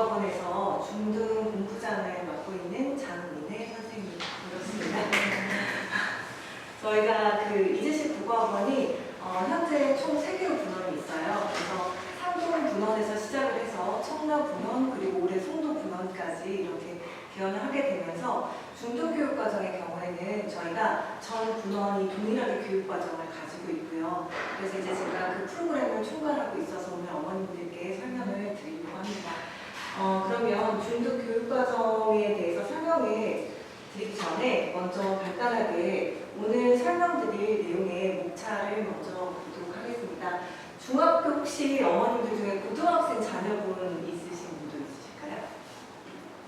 국어학원에서 중등 공부장을 맡고 있는 장민혜 선생님 반갑습니다. 저희가 이재식 국어학원이 현재 총 3개로 분원이 있어요. 그래서 상동 분원에서 시작을 해서 청라 분원 그리고 올해 송도 분원까지 이렇게 개원을 하게 되면서 중등교육과정의 경우에는 저희가 전 분원이 동일하게 교육과정을 가지고 있고요. 그래서 이제 제가 그 프로그램을 총괄하고 있어서 오늘 어머님들께 설명을 드리려고 합니다. 그러면 중등교육과정에 대해서 설명해 드리기 전에 먼저 간단하게 오늘 설명드릴 내용의 목차를 먼저 보도록 하겠습니다. 중학교 혹시 어머님들 중에 고등학생 자녀분 있으신 분도 있으실까요?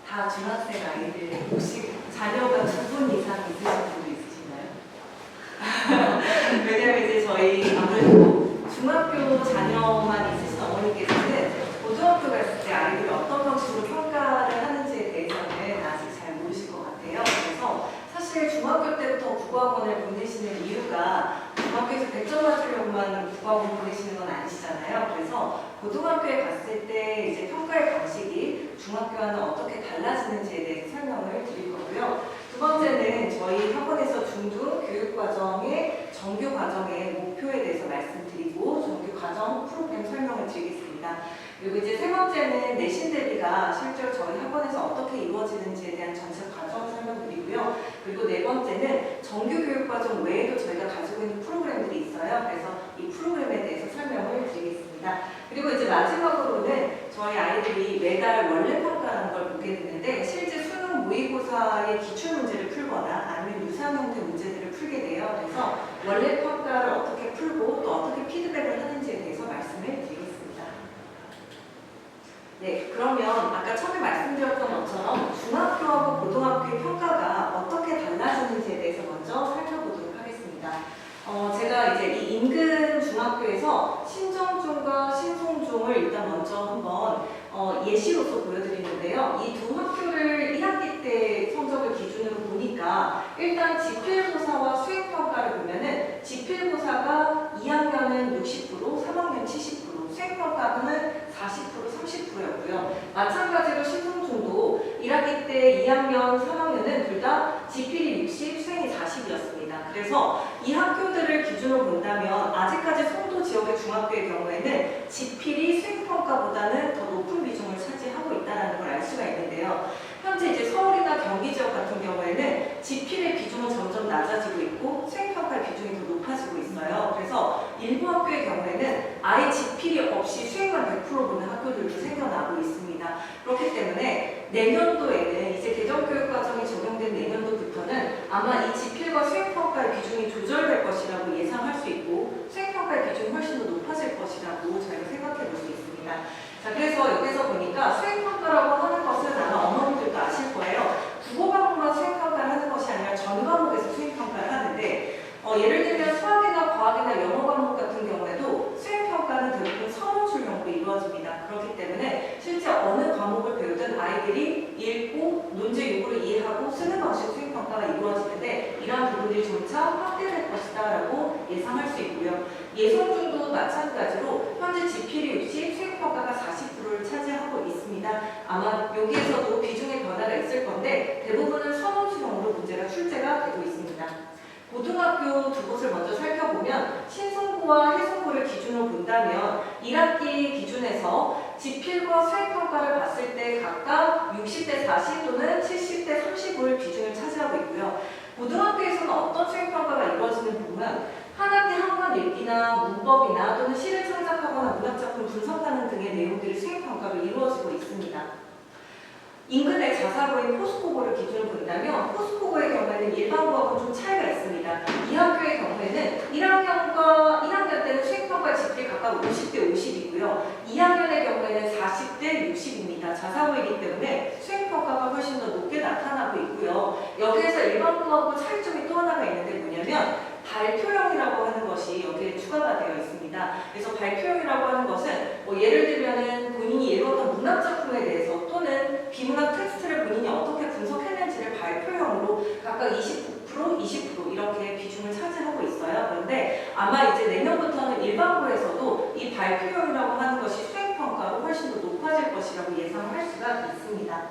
다 중학생 아이들 혹시 자녀가 2분 이상 있으신 분도 있으신가요? 왜냐면 이제 저희 아무래도 중학교 자녀만 있으신 어머니께서는 고등학교 갔을 때 아이들이 어떤 방식으로 평가를 하는지에 대해서는 아직 잘 모르실 것 같아요. 그래서 사실 중학교 때부터 국어학원을 보내시는 이유가 중학교에서 100점 맞으려고만 국어학원 보내시는 건 아니시잖아요. 그래서 고등학교에 갔을 때 이제 평가의 방식이 중학교와는 어떻게 달라지는지에 대해서 설명을 드릴 거고요. 두 번째는 저희 학원에서 중등 교육과정의 정규 과정의 목표에 대해서 말씀드리고 정규 과정 프로그램 설명을 드리겠습니다. 그리고 이제 세 번째는 내신 대비가 실제로 저희 학원에서 어떻게 이루어지는지에 대한 전체 과정 설명드리고요. 그리고 네 번째는 정규 교육과정 외에도 저희가 가지고 있는 프로그램들이 있어요. 그래서 이 프로그램에 대해서 설명을 드리겠습니다. 그리고 이제 마지막으로는 저희 아이들이 매달 원래 평가라는 걸 보게 되는데 실제 수능 모의고사의 기출문제를 풀거나 아니면 유사한 형태 문제들을 풀게 돼요. 그래서 원래 평가를 어떻게 풀고 또 어떻게 피드백을 하는지에 대해서 말씀을 드리겠습니다. 네, 그러면 아까 처음에 말씀드렸던 것처럼 중학교하고 고등학교의 평가가 어떻게 달라지는지에 대해서 먼저 살펴보도록 하겠습니다. 제가 이제 이 인근 중학교에서 신정중과 신송중을 일단 먼저 한번 예시로서 보여드리는데요. 이 두 학교를 1학기 때 성적을 기준으로 보니까 일단 지필고사와 수행평가를 보면은 지필고사가 2학년은 60%, 3학년 70%, 수행평가는 40%, 30%였고요. 마찬가지로 신송중도 1학기 때 2학년, 3학년은 둘 다 지필이 60, 수행이 40이었습니다. 그래서 이 학교들을 기준으로 본다면 아직까지 송도 지역의 중학교의 경우에는 지필이 수행평가보다는 더 높은 비중을 차지하고 있다는 걸 알 수가 있는데요. 현재 이제 서울이나 경기 지역 같은 경우에는 지필의 비중은 점점 낮아지고 있고 수행평가의 비중이 더 높아지고 있어요. 그래서 일부 학교의 경우에는 아예 지필이 없이 수행만 100% 보는 학교들도 생겨나고 있습니다. 그렇기 때문에 내년도에는 이제 개정교육과정이 적용된 내년도부터는 아마 이 지필과 수행평가의 비중이 조절될 것이라고 예상할 수 있고 수행평가의 비중이 훨씬 더 높아질 것이라고 저희가 생각해 볼 수 있습니다. 자, 그래서 여기서 보니까 수행평가라고 하는 것은 아마 어머님들도 아실 거예요. 국어 과목만 수행평가를 하는 것이 아니라 전 과목에서 수행평가를 하는데 예를 들면 수학이나 과학이나 영어 과목 같은 경우에도 수행평가는 대부분 서론출형으로 이루어집니다. 그렇기 때문에 실제 어느 과목을 배우든 아이들이 읽고 문제 요구를 이해하고 쓰는 방식 수행평가가 이루어지는데 이러한 부분들이 점차 확대될 것이다 라고 예상할 수 있고요. 예성중도 마찬가지로 현재 지필이 60, 수행평가가 40%를 차지하고 있습니다. 아마 여기에서도 비중의 변화가 있을 건데 대부분은 서론출형으로 문제가 출제가 되고 있습니다. 고등학교 두 곳을 먼저 살펴보면 신송고와 해송고를 기준으로 본다면 1학기 기준에서 지필과 수행평가를 봤을 때 각각 60대 40 또는 70대 35의 비중을 차지하고 있고요. 고등학교에서는 어떤 수행평가가 이루어지는 보면 한 학기 한권 읽기나 문법이나 또는 시를 창작하거나 문학작품 분석하는 등의 내용들이 수행평가로 이루어지고 있습니다. 인근의 자사고인 포스코고를 기준으로 본다면 포스코고의 경우에는 일반고하고는 좀 차이가 있습니다. 이 학교의 경우에는 1학년 때는 수행평가 지필 각각 50대 50이고요. 2학년의 경우에는 40대 60입니다. 자사고이기 때문에 수행평가가 훨씬 더 높게 나타나고 있고요. 여기에서 일반고하고 차이점이 또 하나가 있는데 뭐냐면 발표형이라고 하는 것이 여기에 추가가 되어 있습니다. 그래서 발표형이라고 하는 것은 예를 들면은 본인이 예로웠던 문학작품에 대해서 또는 비문학 텍스트를 본인이 어떻게 분석했는지를 발표형으로 각각 20% 이렇게 비중을 차지하고 있어요. 그런데 아마 이제 내년부터는 일반고에서도 이 발표형이라고 하는 것이 수행평가로 훨씬 더 높아질 것이라고 예상할 수가 있습니다.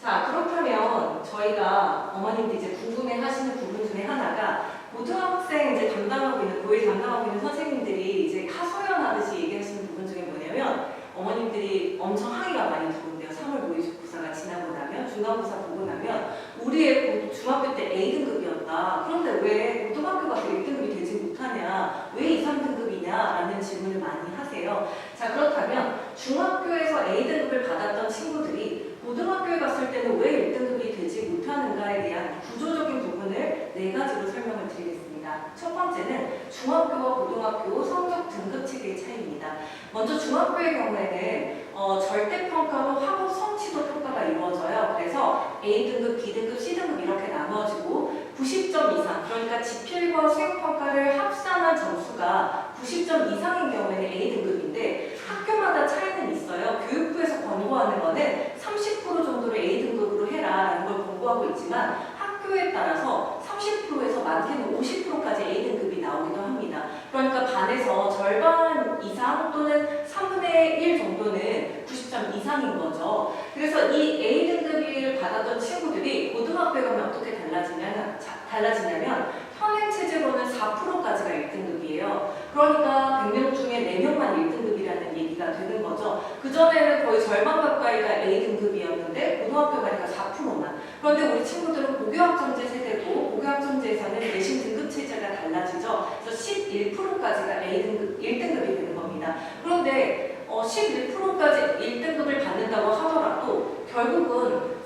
자, 그렇다면 저희가 어머님들 이제 궁금해하시는 부분 중에 하나가 고등학생 이제 담당하고 있는 고1 담당하고 있는 선생님들이 이제 하소연하듯이 얘기하시는 부분 중에 뭐냐면 어머님들이 엄청 항의가 많이 들어온대요. 3월 모의고사가 지나고 나면 중간고사 보고 나면 우리 애 중학교 때 A등급이었다. 그런데 왜 고등학교 가서 1등급이 되지 못하냐? 왜 2, 3등급이냐? 라는 질문을 많이 하세요. 자, 그렇다면 중학교에서 A등급을 받았던 친구들이 고등학교에 갔을 때는 왜 1등급이 되지 못하는가에 대한 구조적인 부분을 4가지로 설명을 드리겠습니다. 첫 번째는 중학교와 고등학교 성적 등급 체계의 차이입니다. 먼저 중학교의 경우에는 절대평가로 학업 성취도 평가가 이루어져요. 그래서 A등급, B등급, C등급 이렇게 나눠지고 90점 이상, 그러니까 지필과 수행평가를 합산한 점수가 90점 이상인 경우에는 A등급인데 학교마다 차이는 있어요. 교육부에서 권고하는 거는 30% 정도를 A등급으로 해라라는 걸 권고하고 있지만 학교에 따라서 30%에서 많게는 50%까지 A등급이 나오기도 합니다. 그러니까 반에서 절반 이상 또는 3분의 1 정도는 90점 이상인 거죠. 그래서 이 A등급을 받았던 친구들이 고등학교에 가면 어떻게 달라지냐면 현행 체제로는 4%까지가 1등급이에요. 그러니까 100명 중에 4명만 1등급이라는 얘기가 되는 거죠. 그전에는 거의 절반 가까이가 A등급이었는데 고등학교 가니까 4%만. 그런데 우리 친구들은 고교학점제 세대고 고교학점제에서는 내신 등급 체제가 달라지죠. 그래서 11%까지가 A등급, 1등급이 되는 겁니다. 그런데 11%까지 1등급을 받는다고 하더라도 결국은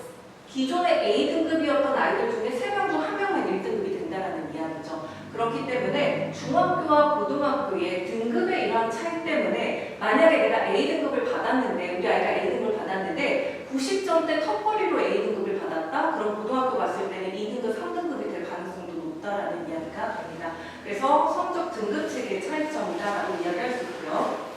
기존의 A등급이었던 아이들 중에 3명 중 1명만 1등급이 된다는 이야기죠. 그렇기 때문에 중학교와 고등학교의 등급의 이러한 차이 때문에 만약에 내가 A등급을 받았는데 우리 아이가 A등급을 받았는데 90점대 턱걸이로 A등급을 받았다? 그럼 고등학교 갔을 때는 2등급, 3등급이 될 가능성도 높다라는 이야기가 됩니다. 그래서 성적 등급 체계의 차이점이다라고 이야기할 수 있고요.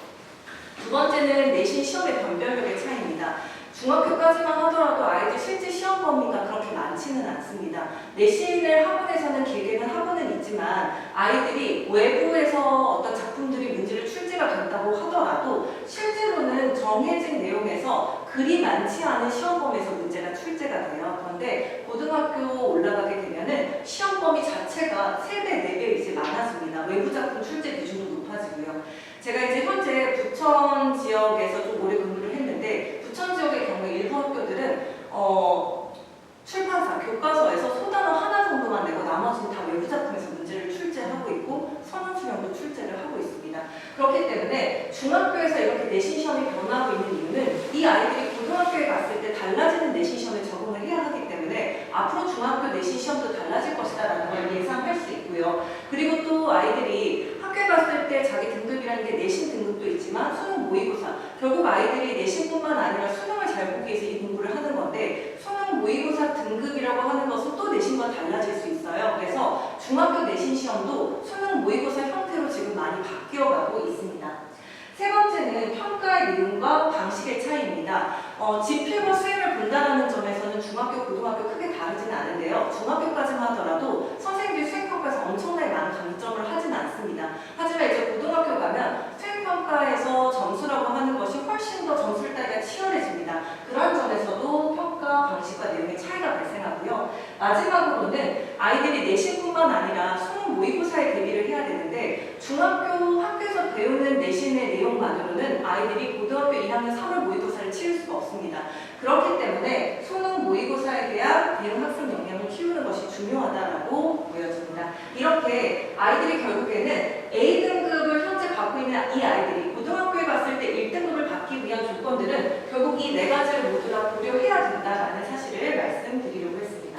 두 번째는 내신 시험의 변별력의 차이입니다. 중학교까지만 하더라도 아이들 실제 시험 범위가 그렇게 많지는 않습니다. 내신을 학원에서는 길게는 하고는 있지만 아이들이 외부에서 어떤 작품들이 문제를 출제가 된다고 하더라도 실제로는 정해진 내용에서 그리 많지 않은 시험 범위에서 문제가 출제가 돼요. 그런데 고등학교 올라가게 되면은 시험 범위 자체가 3배, 4배 이제 많아집니다. 외부 작품 출제 비중도 높아지고요. 제가 이제 현재 부천 지역에서 좀 오래 근무를 했는데 부천 지역의 경우에 일부 학교들은 출판사, 교과서에서 소단어 하나 정도만 내고 나머지는 다 외부 작품에서 문제를 출제하고 있고 선언 수령도 출제를 하고 있습니다. 그렇기 때문에 중학교에서 이렇게 내신 시험이 변하고 있는 이유는 이 아이들이 고등학교에 갔을 때 달라지는 내신 시험에 적응을 해야 하기 때문에 앞으로 중학교 내신 시험도 달라질 것이다라는 걸 예상할 수 있고요. 그리고 또 아이들이 학교에 갔을 때 자기 등급이라는 게 내신 등급도 있지만 수능 모의고사, 결국 아이들이 내신뿐만 아니라 수능을 잘 보기 위해서 이 공부를 하는 건데 수능 모의고사 등급이라고 하는 것은 또 내신과 달라질 수 있어요. 그래서 중학교 내신 시험도 수능 모의고사 형태로 지금 많이 바뀌어가고 있습니다. 세 번째는 평가의 내용과 방식의 차이입니다. 지필과 수행을 분단하는 점에서는 중학교, 고등학교 크게 다르지는 않은데요. 중학교까지만 하더라도 선생님들이 수행평가에서 엄청나게 많은 강점을 하진 않습니다. 하지만 이제 고등학교 가면 수행평가에서 점수라고 하는 것이 훨씬 더 점수를 따기가 치열해집니다. 그런 점에서도 평가 방식과 내용의 차이가 발생하고요. 마지막으로는 아이들이 내신뿐만 아니라 수능 모의고사에 대비를 해야 되는데 중학교 학교에서 배우는 내신의 내용만으로는 아이들이 고등학교 1학년 3월 모의고사를 치를 수가 없습니다. 그렇기 때문에 수능 모의고사에 대한 대응 학습 역량을 키우는 것이 중요하다고 보여집니다. 이렇게 아이들이 결국에는 A등급을 현재 받고 있는 이 아이들이 고등학교에 갔을 때 1등급을 받기 위한 조건들은 결국 이 4가지를 모두 다 고려해야 된다는 사실을 말씀드리려고 했습니다.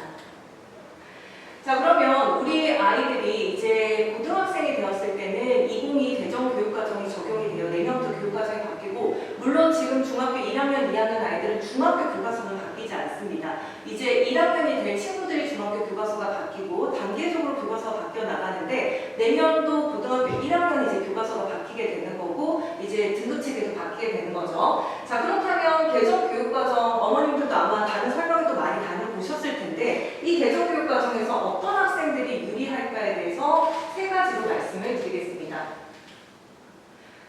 자, 그러면 우리 아이들이 이제 고등학생이 되었을 때는 2022 개정교육과정이 적용이 돼요. 내년부터 교육과정이 바뀌고 물론 지금 중학교 1학년, 2학년 아이들은 중학교 교과서는 바뀌지 않습니다. 이제 1학년이 될 친구들이 중학교 교과서가 바뀌고 단계적으로 교과서가 바뀌어 나가는데 내년도 고등학교 1학년 이제 교과서가 바뀌게 되는 거고 이제 등급체계도 바뀌게 되는 거죠. 자, 그렇다면 개정교육과정 어머님들도 아마 다른 설명회도 많이 다녀보셨을 텐데 이 개정교육과정에서 어떤 학생들이 유리할까에 대해서 3가지로 말씀을 드리겠습니다.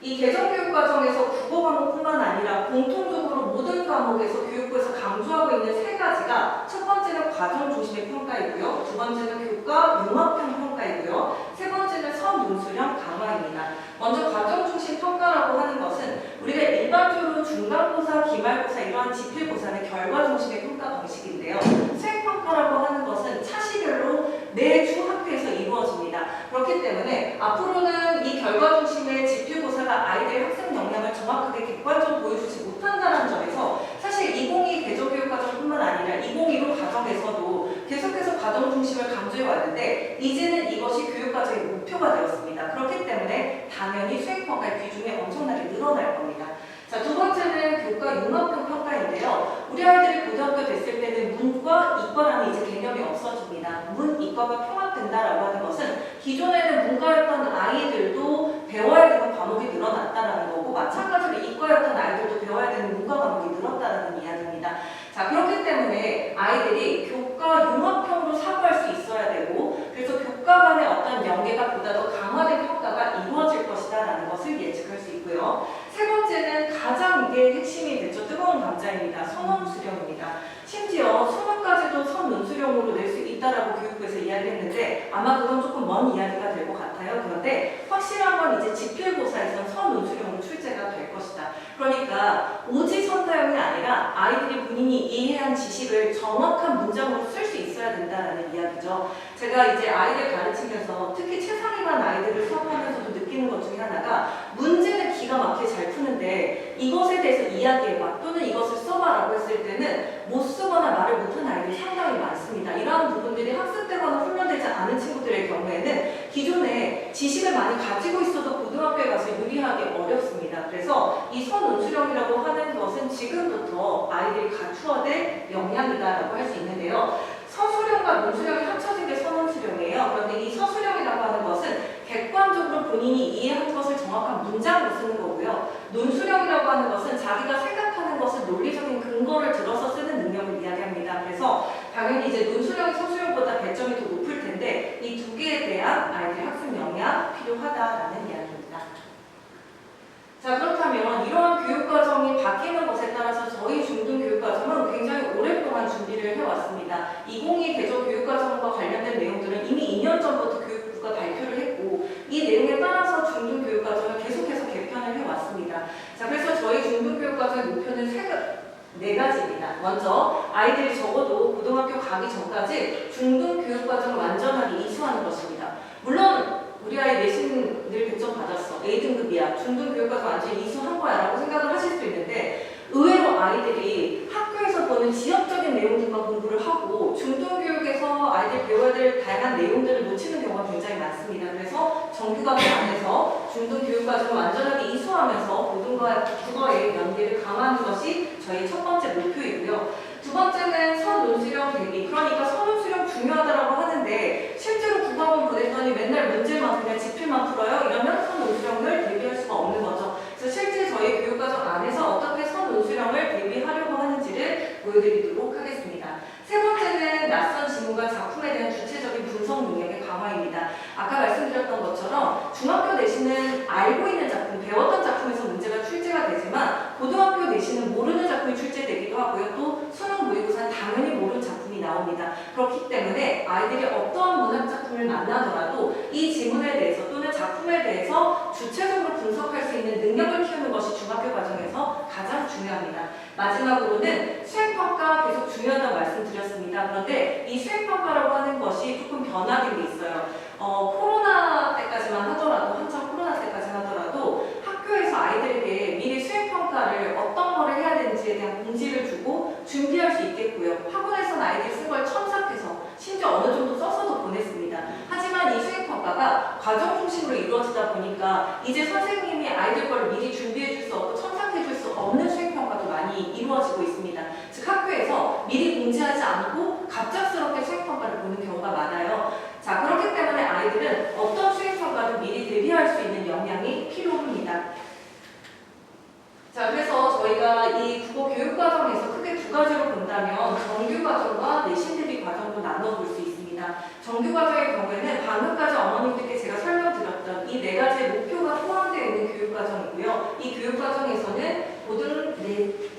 이 개정교육 과정에서 국어 과목뿐만 아니라 공통적으로 모든 과목에서 교육부에서 강조하고 있는 세 가지가 첫 번째는 과정 중심의 평가이고요. 두 번째는 교과 융합형 평가이고요. 세 번째는 선논술형 강화입니다. 먼저 과정 중심 평가라고 하는 것은 우리가 일반적으로 중간고사, 기말고사 이러한 지필고사는 결과 중심의 평가 방식인데요. 수행평가라고 하는 것은 차시별로 매주 학교에서 이루어집니다. 그렇기 때문에 앞으로는 이 결과 중심의 지필고사가 아이들의 학습 역량을 정확하게 객관적으로 보여주지 못한다는 점에서 사실 2022 개정교육과정뿐만 아니라 2015 과정에서도 계속해서 과정 중심을 강조해 왔는데 이제는 이것이 교육과정의 목표가 되었습니다. 그렇기 때문에 당연히 수행평가의 비중이 엄청나게 늘어날 겁니다. 자, 두 번째는 교과 융합형 평가인데요. 우리 아이들이 고등학교 됐을 때는 문과, 이과라는 이제 개념이 없어집니다. 문, 이과가 통합된다라고 하는 것은 기존에는 문과였던 아이들도 배워야 되는 과목이 늘어났다라는 거고 마찬가지로 이과였던 아이들도 배워야 되는 문과 과목이 늘었다라는 이야기입니다. 자, 그렇기 때문에 아이들이 교과 융합형으로 사고할 수 있어야 되고 그래서 교과 간의 어떤 연계가 보다 더 강화된 평가가 이루어질 것이다라는 것을 예측할 수 있고요. 세 번째는 가장 이게 핵심이 됐죠. 뜨거운 감자입니다. 선언수령입니다. 심지어 수능까지도 선논술형으로 낼 수 있다라고 교육부에서 이야기했는데 아마 그건 조금 먼 이야기가 될 것 같아요. 그런데 확실한 건 이제 지필고사에서 선논술형으로 출제가 될 것이다. 그러니까 오지선다형이 아니라 아이들이 본인이 이해한 지식을 정확한 문장으로 쓸 수 있어야 된다라는 이야기죠. 제가 이제 아이들 가르치면서 특히 최상위반 아이들을 수업하면서도 느끼는 것 중에 하나가 문제는 기가 막히게 잘 푸는데 이것에 대해서 이야기해봐 또는 이것을 써봐라고 했을 때는 못 쓰거나 말을 못하는 아이들이 상당히 많습니다. 이러한 부분들이 학습되거나 훈련되지 않은 친구들의 경우에는 기존에 지식을 많이 가지고 있어도 고등학교에 가서 유리하기 어렵습니다. 그래서 이 선논술형이라고 하는 것은 지금부터 아이들이 갖추어야 될 역량이다라고 할 수 있는데요. 서술형과 논술형이 합쳐진 게 선논술형이에요. 그런데 이 서술형이라고 하는 것은 객관적으로 본인이 이해한 것을 정확한 문장으로 쓰는 거고요. 논술형이라고 하는 것은 자기가 생각하는 것을 논리적인 근거를 들어서 쓰는 능력을 이야기합니다. 그래서 당연히 이제 논술형이 서술형보다 배점이 더 높을 텐데 이 두 개에 대한 아이들의 학습 역량 필요하다라는 이야기입니다. 자, 그렇다면 이러한 교육과정이 바뀌는 것에 따라서 저희 중등교육과정은 굉장히 오랫동안 준비를 해왔습니다. 2022 개정 교육과정과 관련된 내용들은 이미 2년 전부터 교육부가 발표를 했고 이 내용에 따라서 중등교육과정을 계속해서 개편을 해왔습니다. 자, 그래서 저희 중등교육과정의 목표는 네 가지입니다. 먼저 아이들이 적어도 고등학교 가기 전까지 중등교육과정을 완전하게 이수하는 것입니다. 물론 우리 아이 내신 늘 100점 받았어. A등급이야. 중등교육과정 완전히 이수한 거야 라고 생각을 하실 수 있는데 의외로 아이들이 학교에서 보는 지역적인 내용들만 공부를 하고 중등교육에서 아이들이 배워야 될 다양한 내용들을 놓치는 경우가 굉장히 많습니다. 그래서 정규과정 안에서 중등교육과정을 완전하게 이수하면서 고등과 국어의 연계를 강화하는 것이 저희 첫 번째 목표이고요. 두 번째는 선논술형 대비. 그러니까 선논술형 중요하다고 하는데 실제로 국어학원 보냈더니 맨날 문제만 그냥 지필만 풀어요. 이러면 선논술형을 대비할 수가 없는 거죠. 그래서 실제 저희 교육과정 안에서 어떻게 선논술형을 대비하려고 하는지를 보여드리도록 하겠습니다. 세 번째는 낯선 지문과 작품에 대한 주체적인 분석 능력의 강화입니다. 아까 말씀드렸던 것처럼 중학교 내신은 알고 있는 작품, 배웠던 작품에서 문제가 출제가 되지만 고등학교 내신은 모르는 작품이 출제되기도 하고요. 또 수능 모의고사는 당연히 모르는 작품이 나옵니다. 그렇기 때문에 아이들이 어떠한 문학 작품을 만나더라도 이 지문에 대해서 또는 작품에 대해서 주체적으로 분석할 수 있는 능력을 키우는 것이 중학교 과정에서 가장 중요합니다. 마지막으로는 수행평가 계속 중요하다고 말씀드렸습니다. 그런데 이 수행평가라고 하는 것이 조금 변화된 게 있어요. 코로나 때까지만 하더라도, 한참 코로나 때까지 하더라도 학교에서 아이들에게 미리 수행평가를 어떤 거를 해야 되는지에 대한 공지를 주고 준비할 수 있겠고요. 학원에서는 아이들이 쓴 걸 첨삭해서 심지어 어느 정도 써서도 보냈습니다. 하지만 이 수행평가가 과정 중심으로 이루어지다 보니까 이제 선생님이 아이들 걸 미리 준비해 줄 수 없고 첨삭해 줄 수 없는 수행평가도 많이 이루어지고 있습니다. 즉 학교에서 미리 공지하지 않고 갑작스럽게 수행평가를 보는 경우가 많아요. 자, 그렇기 때문에 아이들은 어떤 수행평가도 미리 대비할 수 있는 역량이 필요합니다. 자, 그래서 저희가 이 국어 교육과정에서 크게 두 가지로 본다면 정규과정과 내신 대비 과정도 나눠볼 수 있습니다. 정규과정의 경우에는 방금까지 어머님들께 제가 설명드렸던 이 네 가지의 목표가 포함되어 있는 교육과정 교육과정이고요. 이 교육과정에서는 고등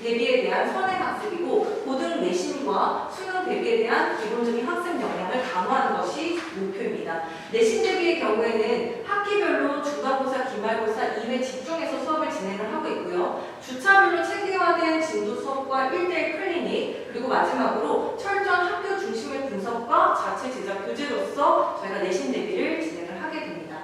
대비에 대한 선행학습이고 고등 내신과 수능 대비에 대한 기본적인 학습 역량을 강화하는 것이 목표입니다. 내신 대비의 경우에는 학기별로 중간고사, 기말고사 2회 집중해서 수업을 진행을 하고 있고요. 주차별로 체계화된 진도 수업과 1대1 클리닉, 그리고 마지막으로 철저한 학교 중심의 분석과 자체 제작 교재로서 저희가 내신 대비를 진행을 하게 됩니다.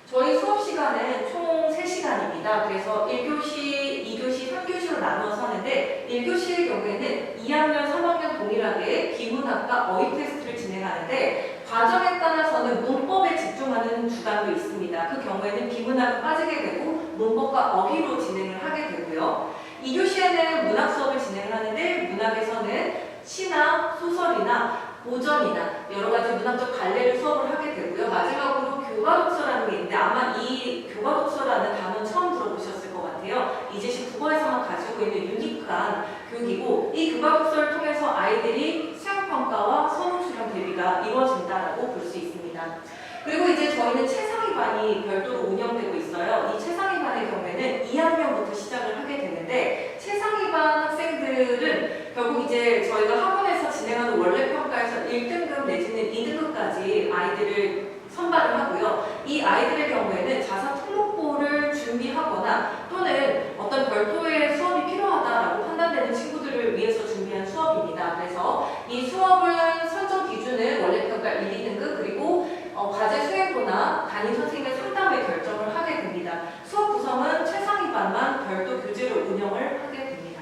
저희 수업 시간은 총 3시간입니다. 그래서 1교시, 2교시, 3교시로 나누어서 하는데 1교시의 경우에는 2학년, 3학년 동일하게 비문학과 어휘 테스트를 진행하는데 과정에 따라서는 문법에 집중하는 주간도 있습니다. 그 경우에는 비문학은 빠지게 되고 문법과 어휘로 진행을 하게 되고요. 2교시에는 문학 수업을 진행을 하는데 문학에서는 시나 소설이나 고전이나 여러 가지 문학적 갈래를 수업을 하게 되고요. 마지막으로 교과독서라는 게 있는데 아마 이 교과독서라는 단어는 처음 들어보셨을 것 같아요. 이제시 국어에서만 가지고 있는 유니크한 교육이고 이 교과독서를 통해서 아이들이 수행평가와 수능 수련 대비가 이루어진다라고 볼 수 있습니다. 그리고 이제 저희는 최상위반이 별도로 운영되고 있어요. 이 최상위반의 경우에는 2학년부터 시작을 하게 되는데 최상위반 학생들은 결국 이제 저희가 학원에서 진행하는 원래 평가에서 1등급 내지는 2등급까지 아이들을 선발을 하고요. 이 아이들의 경우에는 자사 특목고를 준비하거나 또는 어떤 별도의 수업이 필요하다라고 판단되는 친구들을 위해서 준비한 수업입니다. 그래서 이 수업은 선정 기준은 원래 평가 1, 2등급 그리고 과제 수행도나 담임 선생님의 상담에 결정을 하게 됩니다. 수업 구성은 최상위반만 별도 교재로 운영을 하게 됩니다.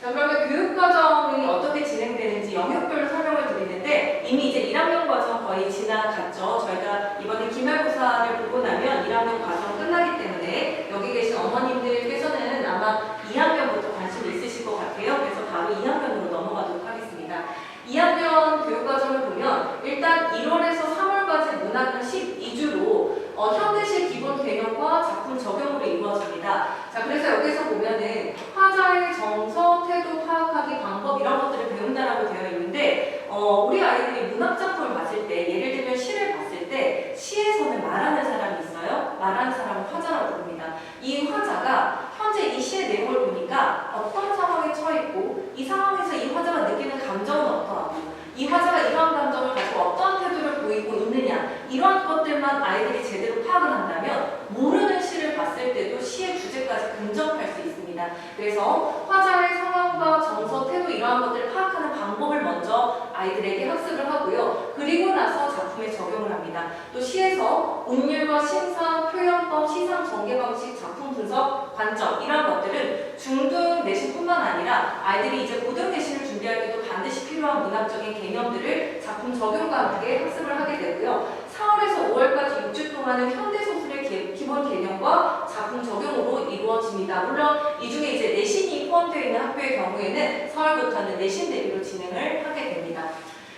자, 그러면 교육과정이 어떻게 진행되는지 영역별로 설명을 드리는데 이미 이제 1학년 과정 거의 지나갔죠. 저희가 이번에 기말고사를 보고 나면 1학년 과정 끝나기 때문에 여기 계신 어머님들께서는 아마 2학년부터 관심이 있으실 것 같아요. 그래서 바로 2학년으로 넘어가도록 하겠습니다. 2학년 교육과정을 보면 일단 1월에서 3월까지 문학은 12주로 현대시 기본 개념과 작품 적용으로 이루어집니다. 자, 그래서 여기서 보면은 화자의 정서, 태도 파악하기 방법 이런 것들을 배운다라고 되어 있는데 우리 아이들이 문학 작품을 봤을 때 예를 들면 시를 봤을 때 시에서는 말하는 사람이 있어요. 말하는 사람은 화자라고 부릅니다. 이 화자가 현재 이 시의 내용을 보니까 어떤 상황에 처했고 이 상황에서 이 화자가 느끼는 감정은 어떠하고 이 화자가 이러한 감정을 가지고 어떤 태도를 보이고 있느냐 이런 것들만 아이들이 제대로 파악을 한다면 모르는 시를 봤을 때도 시의 주제까지 근접할 수 있습니다. 그래서 화자의 상황과 정서, 태도 이러한 것들을 파악하는 방법을 먼저 아이들에게 학습을 하고요. 그리고 나서 작품에 적용을 합니다. 또 시에서 운율과 심사, 표현법, 시상, 전개 방식, 작품 분석, 관점 이런 것들은 중등 내신뿐만 아니라 아이들이 이제 고등 내신을 준비할 때도 반드시 필요한 문학적인 개념들을 작품 적용과 함께 학습을 하게 되고요. 4월에서 5월까지 6주 동안은 현대소설의 기본 개념과 작품 적용으로 이루어집니다. 물론 이 중에 이제 내신이 포함되어 있는 학교의 경우에는 4월부터는 내신 대비로 진행을 하게 됩니다.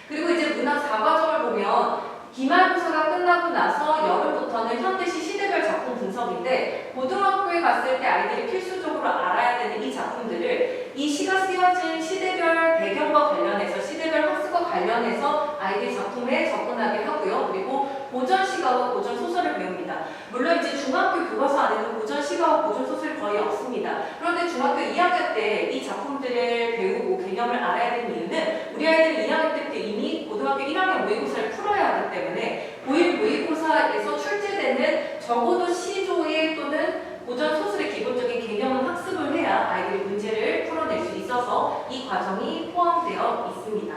그리고 이제 문학 4과정을 보면 기말고사가 끝나고 나서 여름부터는 현대시 시대별 작품 분석인데 고등학교에 갔을 때 아이들이 필수적으로 알아야 되는 이 작품들을 이 시가 쓰여진 시대별 배경과 관련해서 시대별 학습과 관련해서 아이들이 작품에 접근하게 하고요. 그리고 고전 시가와 고전 소설을 배웁니다. 물론 이제 중학교 교과서 안에는 고전 시가와 고전 소설이 거의 없습니다. 그런데 중학교 2학년 때 이 작품들을 배우고 개념을 알아야 되는 이유는 우리 아이들은 2학년 때부터 이미 고등학교 1학년 모의고사를 풀어야 하기 때문에 고1 모의고사에서 출제되는 적어도 시조의 또는 고전 소설의 기본적인 개념은 학습을 해야 아이들이 문제를 풀어낼 수 있어서 이 과정이 포함되어 있습니다.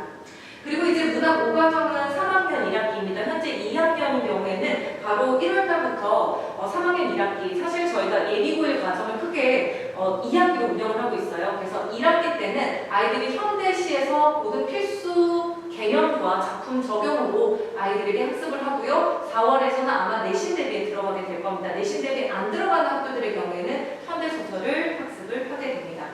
그리고 이제 문학 5과정은 3학년 1학기입니다. 현재 2학년인 경우에는 바로 1월달부터 3학년 1학기 사실 저희가 예비고일 과정을 크게 2학기로 운영을 하고 있어요. 그래서 1학기 때는 아이들이 현대시에서 모든 필수 개념과 작품 적용으로 아이들에게 학습을 하고요. 4월에서는 아마 내신 대비에 들어가게 될 겁니다. 내신 대비에 안 들어가는 학교들의 경우에는 현대소설을 학습을 하게 됩니다.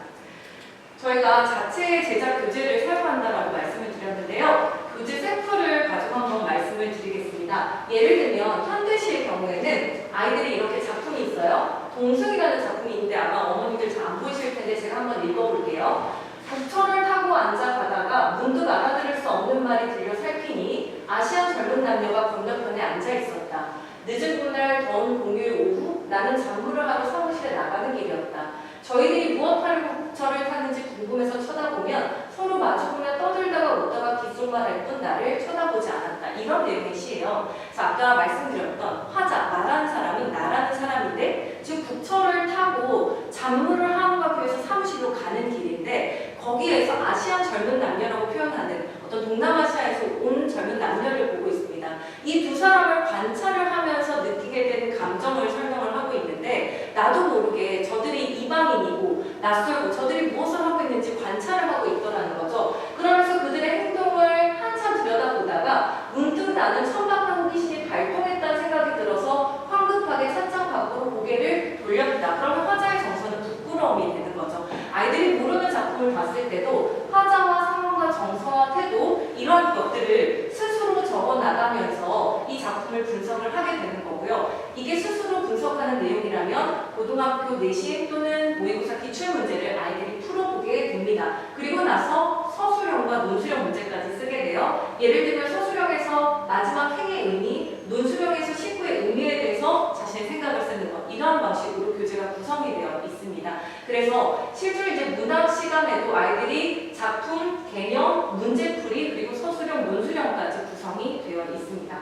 저희가 자체 제작 교재를 사용한다라고 말씀을 드렸는데요. 교재 샘플을 가지고 한번 말씀을 드리겠습니다. 예를 들면 현대시의 경우에는 아이들이 이렇게 작품이 있어요. 동승이라는 작품이 있는데 아마 어머니들 잘 안 보이실 텐데 제가 한번 읽어볼게요. 북천을 타고 앉아 가다가 문득 알아들을 수 없는 말이 들려 살피니 아시안 젊은 남녀가 건너편에 앉아 있었다. 늦은 그날 더운 공휴일 오후 나는 작물을 하러 사무실에 나가는 길이었다. 저희들이 무엇하려고 국철을 타는지 궁금해서 쳐다보면 서로 마주보며 떠들다가 웃다가 귓속말할 뿐 나를 쳐다보지 않았다. 이런 내용의 시예요. 그래서 아까 말씀드렸던 화자, 말하는 사람은 나라는 사람인데 지금 국철을 타고 작물을 하러 가기 위해서 사무실로 가는 길인데 거기에서 아시안 젊은 남녀라고 표현하는 어떤 동남아시아에서 온 젊은 남녀를 보고 있습니다. 이 두 사람을 관찰을 하면서 느끼게 되는 감정을 설명을 하고 있는데 나도 모르게 저들이 이방인이고 낯설고 저들이 무엇을 하고 있는지 관찰을 하고 있더라는 거죠. 그러면서 그들의 행동을 한참 들여다보다가 문득 나는 천박한 호기심이 발동했다는 생각이 들어서 황급하게 찬장 밖으로 고개를 돌렸다. 그러면 화자의 정서는 부끄러움이 되는 거죠. 아이들이 모르는 작품을 봤을 때도 화자와 상황과 정서와 태도 이러한 것들을 스스로 적어나가면서 이 작품을 분석을 하게 되는 거고요. 이게 스스로 분석하는 내용이라면 고등학교 내신 또는 모의고사 기출문제를 아이들이 풀어보게 됩니다. 그리고 나서 서술형과 논술형 문제까지 쓰게 돼요. 예를 들면 서술형에서 마지막 행의 의미, 논술형에서 식구의 의미에 대해서 자신의 생각을 쓰는 것, 이러한 방식으로 교재가 구성이 되어 있습니다. 그래서 실제로 이제 문학 시간에도 아이들이 작품, 개념, 문제풀이 그리고 서술형, 논술형까지 구성이 되어 있습니다.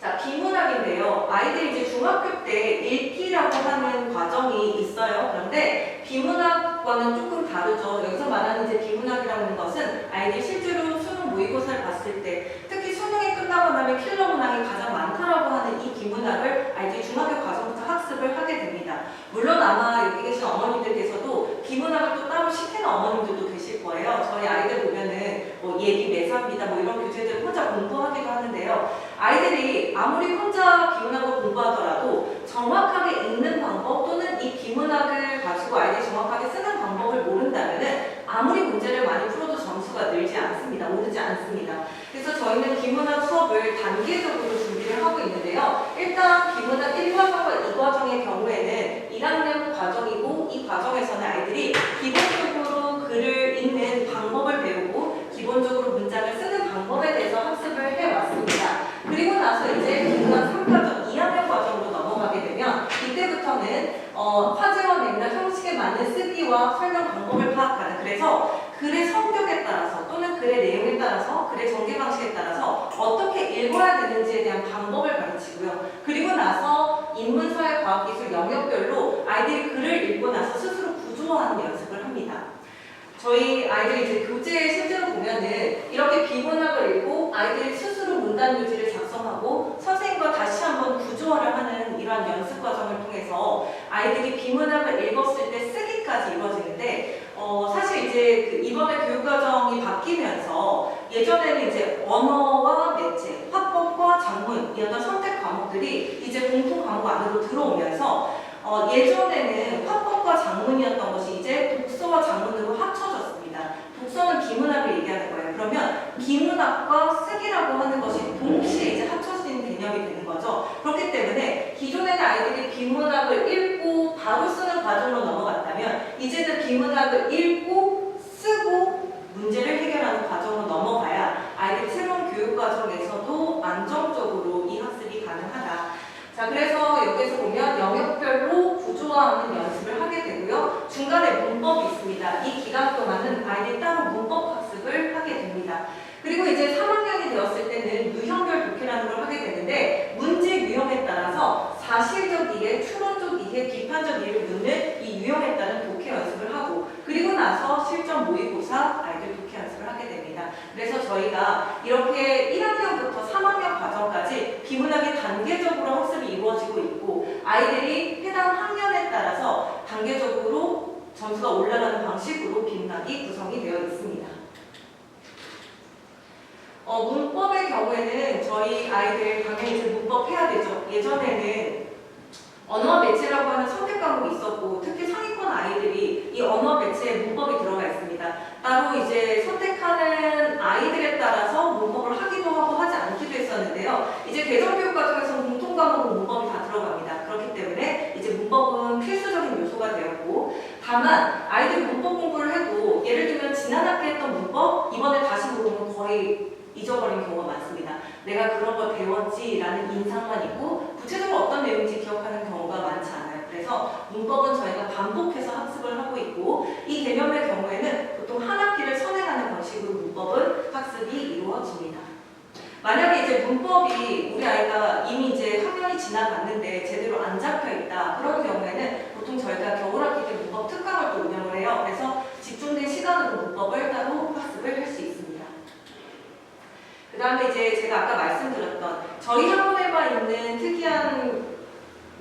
자, 비문학인데요. 아이들이 이제 중학교 때 읽기라고 하는 과정이 있어요. 그런데 비문학과는 조금 다르죠. 여기서 말하는 이제 비문학이라는 것은 아이들이 실제로 수능 모의고사를 봤을 때 특히 수능이 끝나고 나면 킬러 문항이 가장 많다라고 하는 이 비문학을 아이들이 중학교 과정부터 학습을 하게 됩니다. 물론 아마 여기 계신 어머님들께서도 비문학을 또 따로 시키는 어머님들도 계실 거예요. 저희 아이들 보면은 뭐 예비 매사입니다. 뭐 이런 교재들 혼자 공부하기도 하는데요. 아이들이 아무리 혼자 비문학을 공부하더라도 정확하게 읽는 방법 또는 이 비문학을 가지고 아이들이 정확하게 쓰는 방법을 모른다면은 아무리 문제를 많이 풀어도 점수가 늘지 않습니다. 오르지 않습니다. 그래서 저희는 비문학 수업을 단계적으로 준비를 하고 있는데요. 일단 비문학 1과정과 2과정의 경우에는 1학년 과정이고 이 과정에서는 아이들이 기본적으로 글을 읽는 방법을 배우고 기본적으로 문장을 쓰는 방법에 대해서 학습을 해왔습니다. 그리고 나서 이제 비문학 3과정, 2학년 과정으로 넘어가게 되면 이때부터는 화제와 맥락 형식에 맞는 쓰기와 설명 방법을 파악하는, 그래서 글의 성격에 따라서 또는 글의 내용에 따라서 글의 전개 방식에 따라서 어떻게 읽어야 되는지에 대한 방법을 가르치고요. 그리고 나서 인문, 사회, 과학, 기술 영역별로 아이들이 글을 읽고 나서 스스로 구조화하는 연습을 합니다. 저희 아이들이 이제 교재에 실제로 보면은 이렇게 비문학을 읽고 아이들이 스스로 문단 유지를 작성하고 선생님과 다시 한번 구조화를 하는 이러한 연습 과정을 통해서 아이들이 비문학을 읽었을 때 쓰기까지 이루어지는데 사실 이제 그 이번에 교육과정이 바뀌면서 예전에는 이제 언어와 매체, 화법과 작문 이었던 선택 과목들이 이제 공통 과목 안으로 들어오면서 예전에는 화법과 작문이었던 것이 이제 독서와 작문으로 합쳐졌습니다. 독서는 비문학을 얘기하는 거예요. 그러면 비문학과 쓰기라고 하는 것이 동시에 이제 합쳐진 개념이 되는 거죠. 그렇기 때문에 기존에는 아이들이 비문학을 읽고 바로 쓰는 과정으로 넘어갔다면 이제는 비문학을 읽고 쓰고 문제를 해결하는 과정으로 넘어가야 아이들이 새로운 교육 과정에서도 안정적으로 이 학습이 가능하다. 자, 그래서 여기서 보면 영역별로 구조화하는 연습을 하게 되고요. 중간에 문법이 있습니다. 이 기간 동안은 아이들이 따로 문법 학습을 하게 됩니다. 그리고 이제 3학년이 되었을 때는 유형별 독해라는 걸 하게 되는데 문제 유형에 따라서 사실적 이해, 추론적 이해, 비판적 이해를 묻는 이 유형에 따른 독해 연습을 하고 그리고 나서 실전 모의고사 아이들 독해 연습을 하게 됩니다. 그래서 저희가 이렇게 1학년부터 3학년 과정까지 비문학이 단계적으로 학습이 이루어지고 있고 아이들이 해당 학년에 따라서 단계적으로 점수가 올라가는 방식으로 비문학이 구성이 되어 있습니다. 문법의 경우에는 저희 아이들 당연히 이제 문법 해야 되죠. 예전에는 언어 매체라고 하는 선택 과목이 있었고 특히 상위권 아이들이 이 언어 매체에 문법이 들어가 있습니다. 따로 이제 선택하는 아이들에 따라서 문법을 하기도 하고 하지 않기도 했었는데요. 이제 개정교육 과정에서 공통 과목은 문법이 다 들어갑니다. 그렇기 때문에 이제 문법은 필수적인 요소가 되었고 다만 아이들 문법 공부를 해도 예를 들면 지난 학기 했던 문법 이번에 다시 물어보면 거의 거의 잊어버린 경우가 많습니다. 내가 그런 걸 배웠지라는 인상만 있고 구체적으로 어떤 내용인지 기억하는 경우가 많지 않아요. 그래서 문법은 저희가 반복해서 학습을 하고 있고 이 개념의 경우에는 보통 한 학기를 선행하는 방식으로 문법은 학습이 이루어집니다. 만약에 이제 문법이 우리 아이가 이미 이제 학년이 지나갔는데 제대로 안 잡혀 있다. 그런 경우에는 보통 저희가 겨울학기 때 문법 특강을 또 운영을 해요. 그래서 집중된 시간으로 문법을 따로 학습을 할 수 있습니다. 그 다음에 이제 제가 아까 말씀드렸던 저희 학원에만 있는 특이한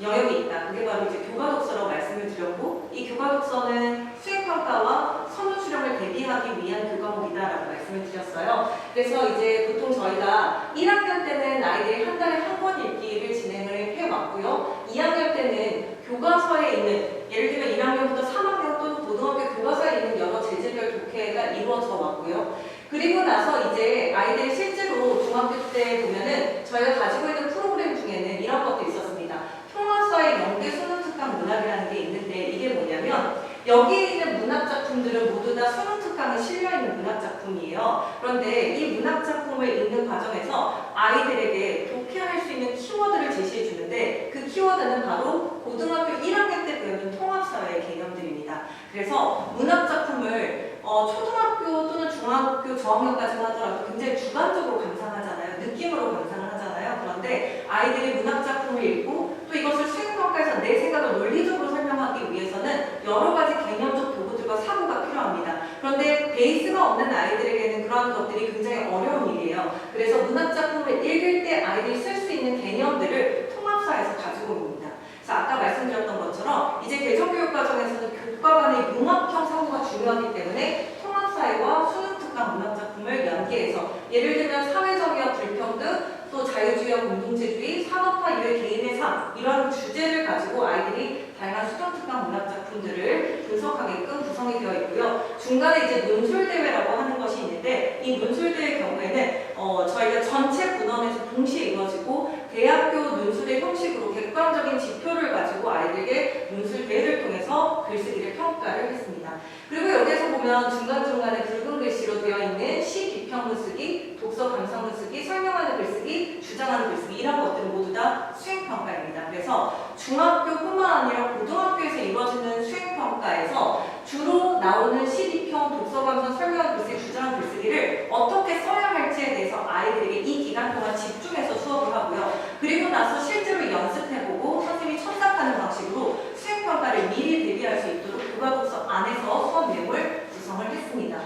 영역이 있다. 그게 바로 이제 교과독서라고 말씀을 드렸고 이 교과독서는 수행평가와 선호 수령을 대비하기 위한 교과목이다라고 말씀을 드렸어요. 그래서 이제 보통 저희가 1학년 때는 아이들이 한 달에 한 권 읽기를 진행을 해왔고요. 2학년 때는 교과서에 있는 예를 들면 1학년부터 3학년 또는 고등학교 교과서에 있는 여러 재질별 독해가 이루어져 왔고요. 그리고 나서 이제 아이들이 실제로 중학교 때 보면은 저희가 가지고 있는 프로그램 중에는 이런 것도 있었습니다. 통합사회 연계 수능 특강 문학이라는 게 있는데 이게 뭐냐면 여기에 있는 문학작품들은 모두 다 수능 특강에 실려있는 문학작품이에요. 그런데 이 문학작품을 읽는 과정에서 아이들에게 독해할 수 있는 키워드를 제시해 주는데 그 키워드는 바로 고등학교 1학년 때 배우는 통합사회 개념들입니다. 그래서 문학작품을 초등학교 또는 중학교 저학년까지만 하더라도 굉장히 주관적으로 감상하잖아요. 느낌으로 감상을 하잖아요. 그런데 아이들이 문학작품을 읽고 또 이것을 수행평가에서 내 생각을 논리적으로 설명하기 위해서는 여러 가지 개념적 도구들과 사고가 필요합니다. 그런데 베이스가 없는 아이들에게는 그러한 것들이 굉장히 어려운 일이에요. 그래서 문학작품을 읽을 때 아이들이 쓸 수 있는 개념들을 통합사에서 가지고 옵니다. 그래서 아까 말씀드렸던 것처럼 이제 개정교육 과정에서는 교과 간의 융합형 사고가 중요하기 때문에 통합사회와 수능특강 문학작품을 연계해서 예를 들면 사회정의와 불평등 또 자유주의와 공동체주의, 산업화 이후의 개인의 삶 이런 주제를 가지고 아이들이 다양한 수능특강 문학작품들을 분석하게끔 구성이 되어 있고요. 중간에 이제 논술대회라고 하는 것이 있는데 이 논술대회 경우에는 저희가 전체 분원에서 동시에 이루어지고 대학교 논술의 형식으로 객관적인 지표를 가지고 아이들에게 논술대회를 통해서 글쓰기를 평가를 했습니다. 그리고 여기에서 보면 중간중간에 붉은 글씨로 되어 있는 시 비평문 쓰기, 독서 감상문 쓰기, 설명하는 글쓰기, 주장하는 글쓰기 이런 것들은 모두 다 수행평가입니다. 그래서 중학교뿐만 아니라 고등학교에서 이루어지는 수행평가에서 주로 나오는 시 비평, 독서 감상, 설명하는 글쓰기, 주장하는 글쓰기를 어떻게 써야 할지에 대해서 아이들에게 이 기간 동안 집중해서 수업을 하고요. 그리고 나서 실제로 연습해보고 선생님이 첨삭하는 방식으로 수행평가를 미리 대비할 수 있도록 교과독서 안에서 수업 내용을 구성을 했습니다.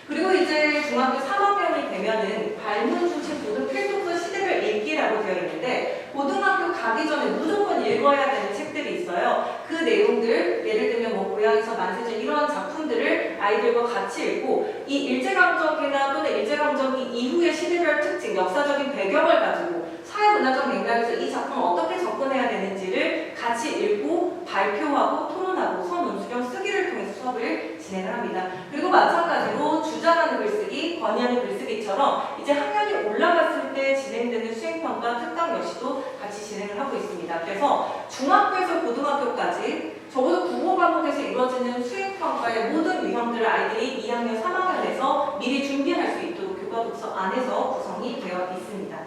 그리고 이제 중학교 3학년이 되면은 발문 중심 모든 필독서 시대별 읽기라고 되어 있는데 고등학교 가기 전에 무조건 읽어야 되는 책들이 있어요. 그 내용들 예를 들면 뭐 고향에서 만세전 이러한 작품들을 아이들과 같이 읽고 이 일제강점기나 또는 일제강점기 이후의 시대별 특징, 역사적인 배경을 가지고 사회문화적 맥락에서 이 작품을 어떻게 접근해야 되는지를 같이 읽고 발표하고 토론하고 선논술형 쓰기를 통해서 수업을 진행을 합니다. 그리고 마찬가지로 주장하는 글쓰기, 건의하는 글쓰기처럼 이제 학년이 올라갔을 때 진행되는 수행평가 특강 역시도 같이 진행을 하고 있습니다. 그래서 중학교에서 고등학교까지 적어도 국어 과목에서 이루어지는 수행평가의 모든 유형들을 아이들이 2학년, 3학년에서 미리 준비할 수 있도록 교과독서 안에서 구성이 되어 있습니다.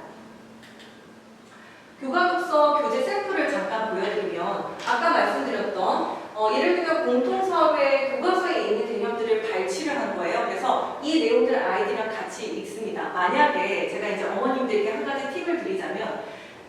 교과독서 교재 샘플을 잠깐 보여드리면 아까 말씀드렸던 예를 들면 공통사회 교과서에 있는 개념들을 발췌를 한 거예요. 그래서 이 내용들을 아이들이랑 같이 읽습니다. 만약에 제가 이제 어머님들께 한 가지 팁을 드리자면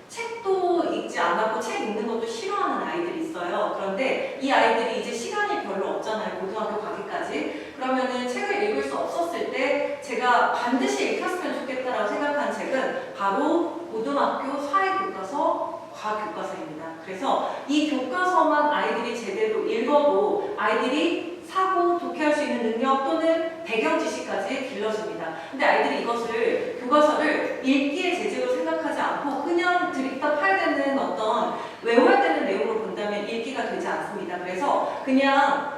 책도 읽지 않았고 책 읽는 것도 싫어하는 아이들이 있어요. 그런데 이 아이들이 이제 시간이 별로 없잖아요. 고등학교 가기까지. 그러면은 책을 읽을 수 없었을 때 제가 반드시 읽혔으면 좋겠다라고 생각한 책은 바로 고등학교 사회교과서, 과교과서입니다. 그래서 이 교과서만 아이들이 제대로 읽어도 아이들이 사고, 독해할 수 있는 능력 또는 배경 지식까지 길러줍니다. 근데 아이들이 이것을 교과서를 읽기의 재질로 생각하지 않고 그냥 드립다 팔 되는 어떤 외워야 되는 내용으로 본다면 읽기가 되지 않습니다. 그래서 그냥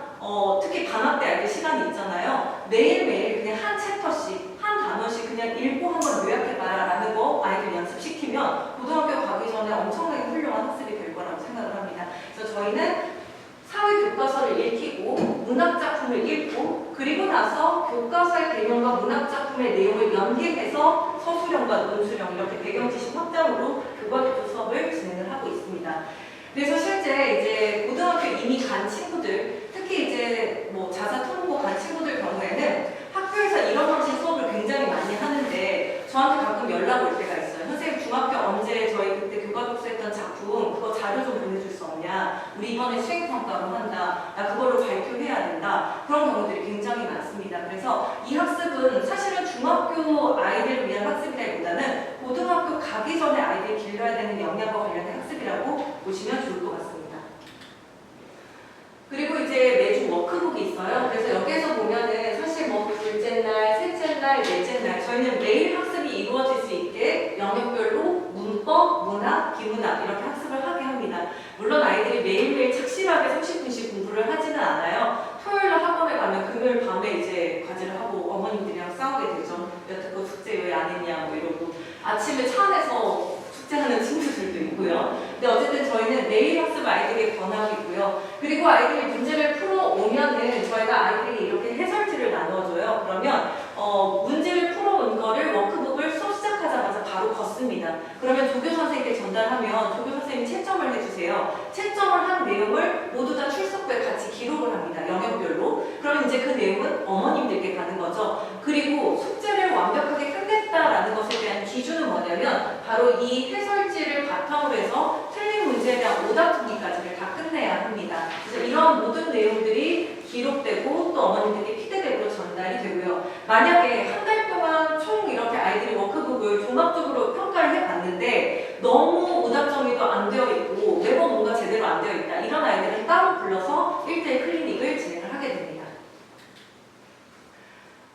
특히 방학 때 아이들 시간이 있잖아요. 매일매일 그냥 한 챕터씩 한 단어씩 그냥 읽고 한번 요약해봐라 라는 거 아이들 연습시키면 고등학교 가기 전에 엄청나게 훌륭한 학습이 될 거라고 생각을 합니다. 그래서 저희는 사회교과서를 읽히고 문학작품을 읽고 그리고 나서 교과서의 개념과 문학작품의 내용을 연계해서 서술형과 논술형 이렇게 배경 지식 확장으로 교과교조 수업을 진행을 하고 있습니다. 그래서 실제 이제 고등학교 이미 간 친구들, 특히 이제 뭐 자사 통보 간 친구들 경우에는 학교에서 이런 방식 수업을 굉장히 많이 하는데 저한테 가끔 연락 올 때가 있어요. 선생님 중학교 언제 저희 그때 교과독서했던 작품 그거 자료 좀 보내줄 수 없냐? 우리 이번에 수행평가로 한다. 나 그걸로 발표해야 된다. 그런 경우들이 굉장히 많습니다. 그래서 이 학습은 사실은 중학교 아이들을 위한 학습이라기보다는 고등학교 가기 전에 아이들이 길러야 되는 영역과 관련된 학습이라고 보시면 좋을 것 같습니다. 그리고 이제 매주 워크북이 있어요. 그래서 여기에서 보면은 사실 뭐 둘째 날, 셋째 날, 넷째 날 저희는 매일 학습이 이루어질 수 있게 영역별로 문법, 문학, 비문학 이렇게 학습을 하게 합니다. 물론 아이들이 매일매일 착실하게 30분씩 공부를 하지는 않아요. 토요일날 학원에 가면 금요일 밤에 이제 과제를 하고 어머님들이랑 싸우게 되죠. 여태껏 숙제 왜 안 했냐 뭐 이러고 아침에 차 안에서 숙제하는 친구들도 있고요. 근데 어쨌든 저희는 매일 학습 아이들에게 권하고있고요. 그리고 아이들이 문제를 풀어오면은 저희가 아이들에게 이렇게 해설지를 나눠줘요. 그러면 문제를 풀어온 거를 워크북을 수업 시작하자마자 바로 걷습니다. 그러면 조교 선생님께 전달하면 조교 선생님이 채점을 해주세요. 채점을 한 내용을 모두 다 출석부에 같이 기록을 합니다. 영역별로. 그러면 이제 그 내용은 어머님들께 가는 거죠. 그리고 숙제를 완벽하게 끝냈다라는 것에 대한 기준은 뭐냐면 바로 이 해설지를 바탕으로 해서 틀린 문제에 대한 오답 풀기까지를 다 끝내야 합니다. 그래서 이런 모든 내용들이 기록되고 또 어머님들께 피드백으로 전달이 되고요. 만약에 한 달 동안 총 이렇게 아이들이 워크북을 종합적으로 평가를 해봤는데 너무 오답 정리도 안 되어 있고 매번 뭔가 제대로 안 되어 있다. 이런 아이들은 따로 불러서 1대1 클리닉을 진행을 하게 됩니다.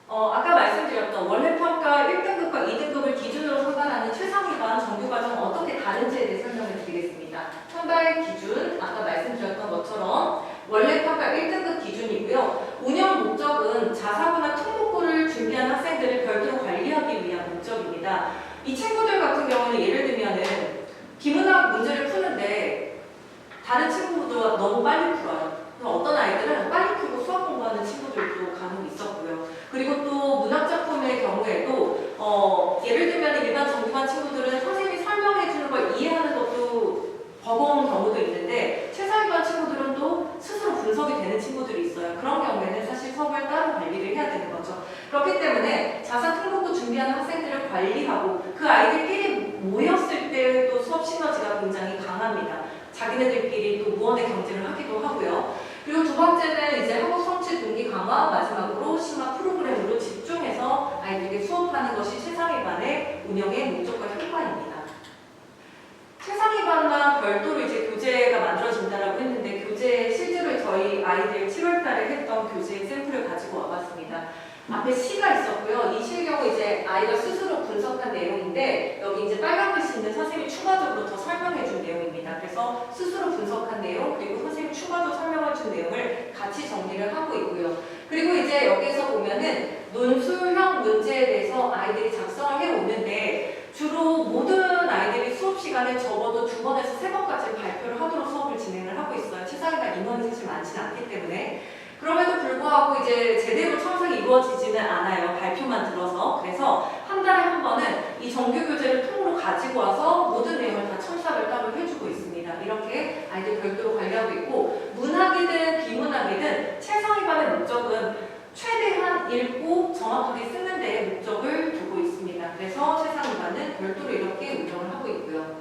아까 말씀드렸던 원래평가 1등급과 2등급을 기준으로 선발하는 최상위반 정규과정은 어떻게 다른지에 대해 설명을 드리겠습니다. 선발 기준, 아까 말씀드렸던 것처럼 원래평가 1등급 기준이고요. 운영 목적은 자사고나 특목고를 준비한 학생들을 별도로 관리하기 위한 목적입니다. 이 친구들 같은 경우는 예를 들면은 비문학 문제를 푸는데 다른 친구보다 너무 빨리 풀어요. 어떤 아이들은 빨리 풀고 수학 공부하는 친구들도 간혹 있었고요. 그리고 또 문학작품의 경우에도 예를 들면 일반 정규반 친구들은 선생님이 설명해 주는 걸 이해하는 것도 버거운 경우도 있는데 최상위반 친구들은 또 스스로 분석이 되는 친구들이 있어요. 그런 경우에는 사실 수업을 따로 관리를 해야 되는 거죠. 그렇기 때문에 자사 특목고 준비하는 학생들을 관리하고 그 아이들끼리 모였을 때 또 수업 시너지가 굉장히 강합니다. 자기네들끼리 또 무언의 경쟁을 하기도 하고요. 그리고 두 번째는 이제 학업 성취 동기 강화, 마지막으로 심화 프로그램으로 집중해서 아이들에게 수업하는 것이 최상위반의 운영의 목적과 효과입니다. 최상위반과 별도로 이제 교재가 만들어진다라고 했는데 교재 실제로 저희 아이들 7월달에 했던 교재 샘플을 가지고 와봤습니다. 앞에 시가 있었고요. 이 시의 경우 이제 아이가 스스로 분석한 내용인데 여기 이제 빨간 글씨 있는 선생님이 추가적으로 더 설명해 준 내용입니다. 그래서 스스로 분석한 내용 그리고 선생님이 추가적으로 설명해 준 내용을 같이 정리를 하고 있고요. 그리고 이제 여기에서 보면은 논술형 문제에 대해서 아이들이 작성을 해오는데 주로 모든 아이들이 수업 시간에 적어도 2번에서 3번까지 발표를 하도록 수업을 진행을 하고 있어요. 최상위반 인원이 사실 많지는 않기 때문에. 그럼에도 불구하고 이제 제대로 첨삭이 이루어지지는 않아요. 발표만 들어서. 그래서 한 달에 한 번은 이 정규 교재를 통으로 가지고 와서 모든 내용을 다 첨삭을 따로 해주고 있습니다. 이렇게 아이들 별도로 관리하고 있고 문학이든 비문학이든 최상위반의 목적은 최대한 읽고 정확하게 쓰는 데에 목적을 두고 있습니다. 그래서 최상위반은 별도로 이렇게 운영을 하고 있고요.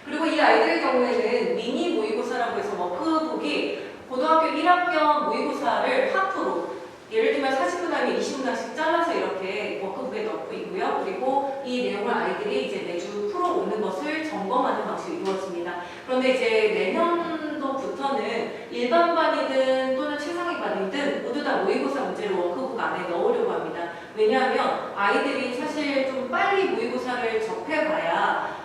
그리고 이 아이들의 경우에는 미니 모의고사라고 해서 워크북이 고등학교 1학년 모의고사를 하프로 예를 들면 40문항에 20문항씩 잘라서 이렇게 워크북에 넣고 있고요. 그리고 이 내용을 아이들이 이제 매주 풀어오는 것을 점검하는 방식이 이루어집니다. 그런데 이제 내년도부터는 일반반이든 또는 최상위반이든 모두 다 모의고사 문제를 워크북 안에 넣으려고 합니다. 왜냐하면 아이들이 사실 좀 빨리 모의고사를 접해봐야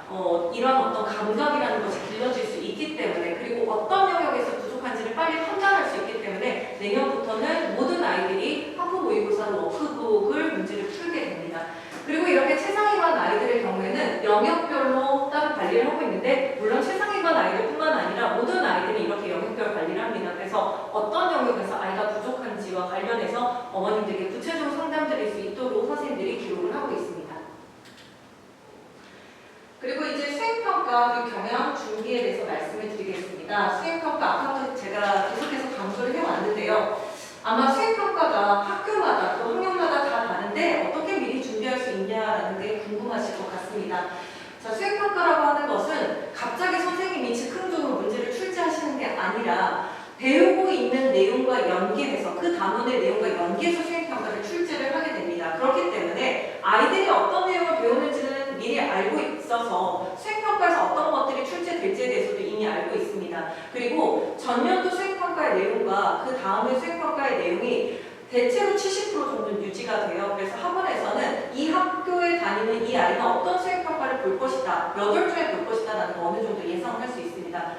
이런 어떤 감각이라는 것이 길러질 수 있기 때문에 그리고 어떤 영역에서 부족한지를 빨리 판단할 수 있기 때문에 내년부터는 모든 아이들이 학부 모의고사로 워크북을 문제를 풀게 됩니다. 그리고 이렇게 최상위반 아이들의 경우에는 영역별로 따로 관리를 하고 있는데 물론 최상위반 아이들뿐만 아니라 모든 아이들이 이렇게 영역별 관리를 합니다. 그래서 어떤 영역에서 아이가 부족한지와 이미지와 관련해서 어머님들에게 구체적으로 상담드릴 수 있도록 선생님들이 기록을 하고 있습니다. 그리고 이제 수행평가 그리고 경영 준비에 대해서 말씀을 드리겠습니다. 수행평가 아까부터 제가 계속해서 강조를 해왔는데요. 아마 수행평가가 학교마다 또 학년마다 다 다른데 어떻게 미리 준비할 수 있냐라는 게 궁금하실 것 같습니다. 자, 수행평가라고 하는 것은 갑자기 선생님이 즉흥적으로 문제를 출제하시는 게 아니라 배우고 있는 내용과 연계해서 그 단원의 내용과 연계해서 수행평가를 출제를 하게 됩니다. 그렇기 때문에 아이들이 어떤 내용을 배우는지는 미리 알고 있어서 수행평가에서 어떤 것들이 출제될지에 대해서도 이미 알고 있습니다. 그리고 전년도 수행평가의 내용과 그 다음의 수행평가의 내용이 대체로 70% 정도는 유지가 돼요. 그래서 학원에서는 이 학교에 다니는 이 아이가 어떤 수행평가를 볼 것이다, 몇 월 초에 볼 것이다 라는 거 어느 정도 예상을 할 수 있습니다.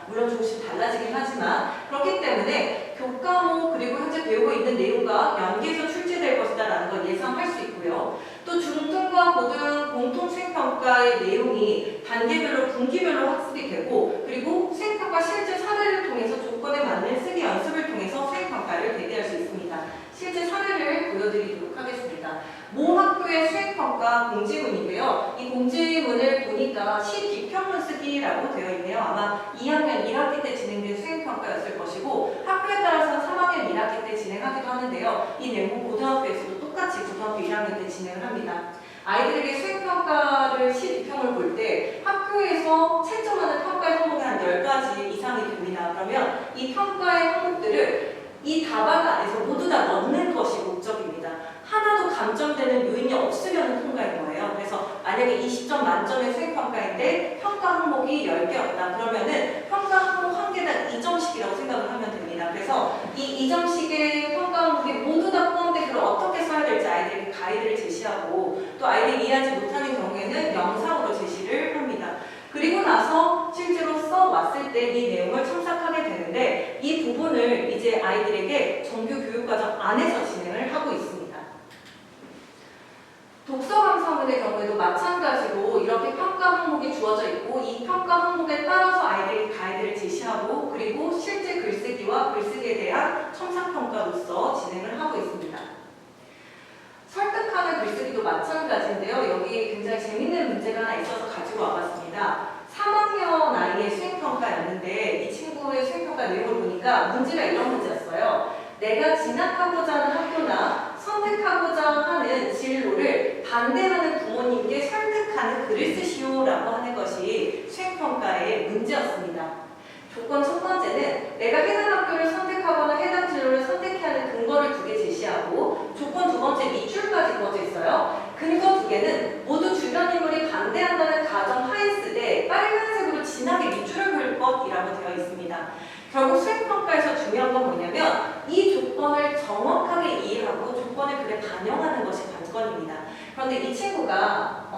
물론 조금씩 달라지긴 하지만 그렇기 때문에 교과목 그리고 현재 배우고 있는 내용과 연계해서 출제될 것이다 라는 걸 예상할 수 있고요. 또 중등과 고등 공통 수행평가의 내용이 단계별로 분기별로 학습이 되고 그리고 수행평가 실제 사례를 통해서 조건에 맞는 쓰기 연습을 통해서 수행평가를 대비할 수 있습니다. 실제 사례를 보여드리도록 하겠습니다. 모 학교의 수행평가 공지문인데요. 이 공지문을 보니까 시비평문 쓰기라고 되어 있네요. 아마 2학년 1학기 때 진행된 수행평가였을 것이고 학교에 따라서는 3학년 1학기 때 진행하기도 하는데요. 이 내용은 고등학교에서도 똑같이 고등학교 1학년 때 진행을 합니다. 아이들에게 수행평가를 시비평을 볼 때 학교에서 채점하는 평가의 항목이 한 10가지 이상이 됩니다. 그러면 이 평가의 항목들을 이 답안 안에서 모두 다 넣는 것이 목적입니다. 하나도 감점되는 요인이 없으면 통과인 거예요. 그래서 만약에 20점 만점의 수행평가인데 평가 항목이 10개였다. 그러면은 평가 항목 한 개당 2점씩이라고 생각을 하면 됩니다. 그래서 이 2점씩의 평가 항목이 모두 다 포함돼 그걸 어떻게 써야 될지 아이들에게 가이드를 제시하고 또 아이들이 이해하지 못하는 경우에는 영상으로 제시를 합니다. 그리고 나서 실제로 써왔을 때 이 내용을 첨삭하게 되는데 이 부분을 이제 아이들에게 정규 교육과정 안에서 진행을 하고 있습니다. 독서 감상문의 경우에도 마찬가지로 이렇게 평가 항목이 주어져 있고 이 평가 항목에 따라서 아이들에게 가이드를 제시하고 그리고 실제 글쓰기와 글쓰기에 대한 첨삭평가로서 진행을 하고 있습니다. 설득하는 글쓰기도 마찬가지인데요. 여기 굉장히 재밌는 문제가 하나 있어서 가지고 와봤습니다. 3학년 아이의 수행평가였는데 이 친구의 수행평가 내용을 보니까 문제가 이런 문제였어요. 내가 진학하고자 하는 학교나 선택하고자 하는 진로를 반대하는 부모님께 설득하는 글을 쓰시오라고 하는 것이 수행평가의 문제였습니다. 조건 첫 번째는 내가 해당 학교를 선택하거나 해당 진로를 선택해야 하는 근거를 2개 제시하고 조건 두 번째 밑줄까지 그어져 있어요. 근거 2개는 모두 주변 인물이 반대한다는 가정 하에쓰되 빨간색으로 진하게 밑줄을 그을 것이라고 되어 있습니다. 결국 수행평가에서 중요한 건 뭐냐면 이 조건을 정확하게 이해하고 조건을 글에 반영하는 것이 관건입니다. 그런데 이 친구가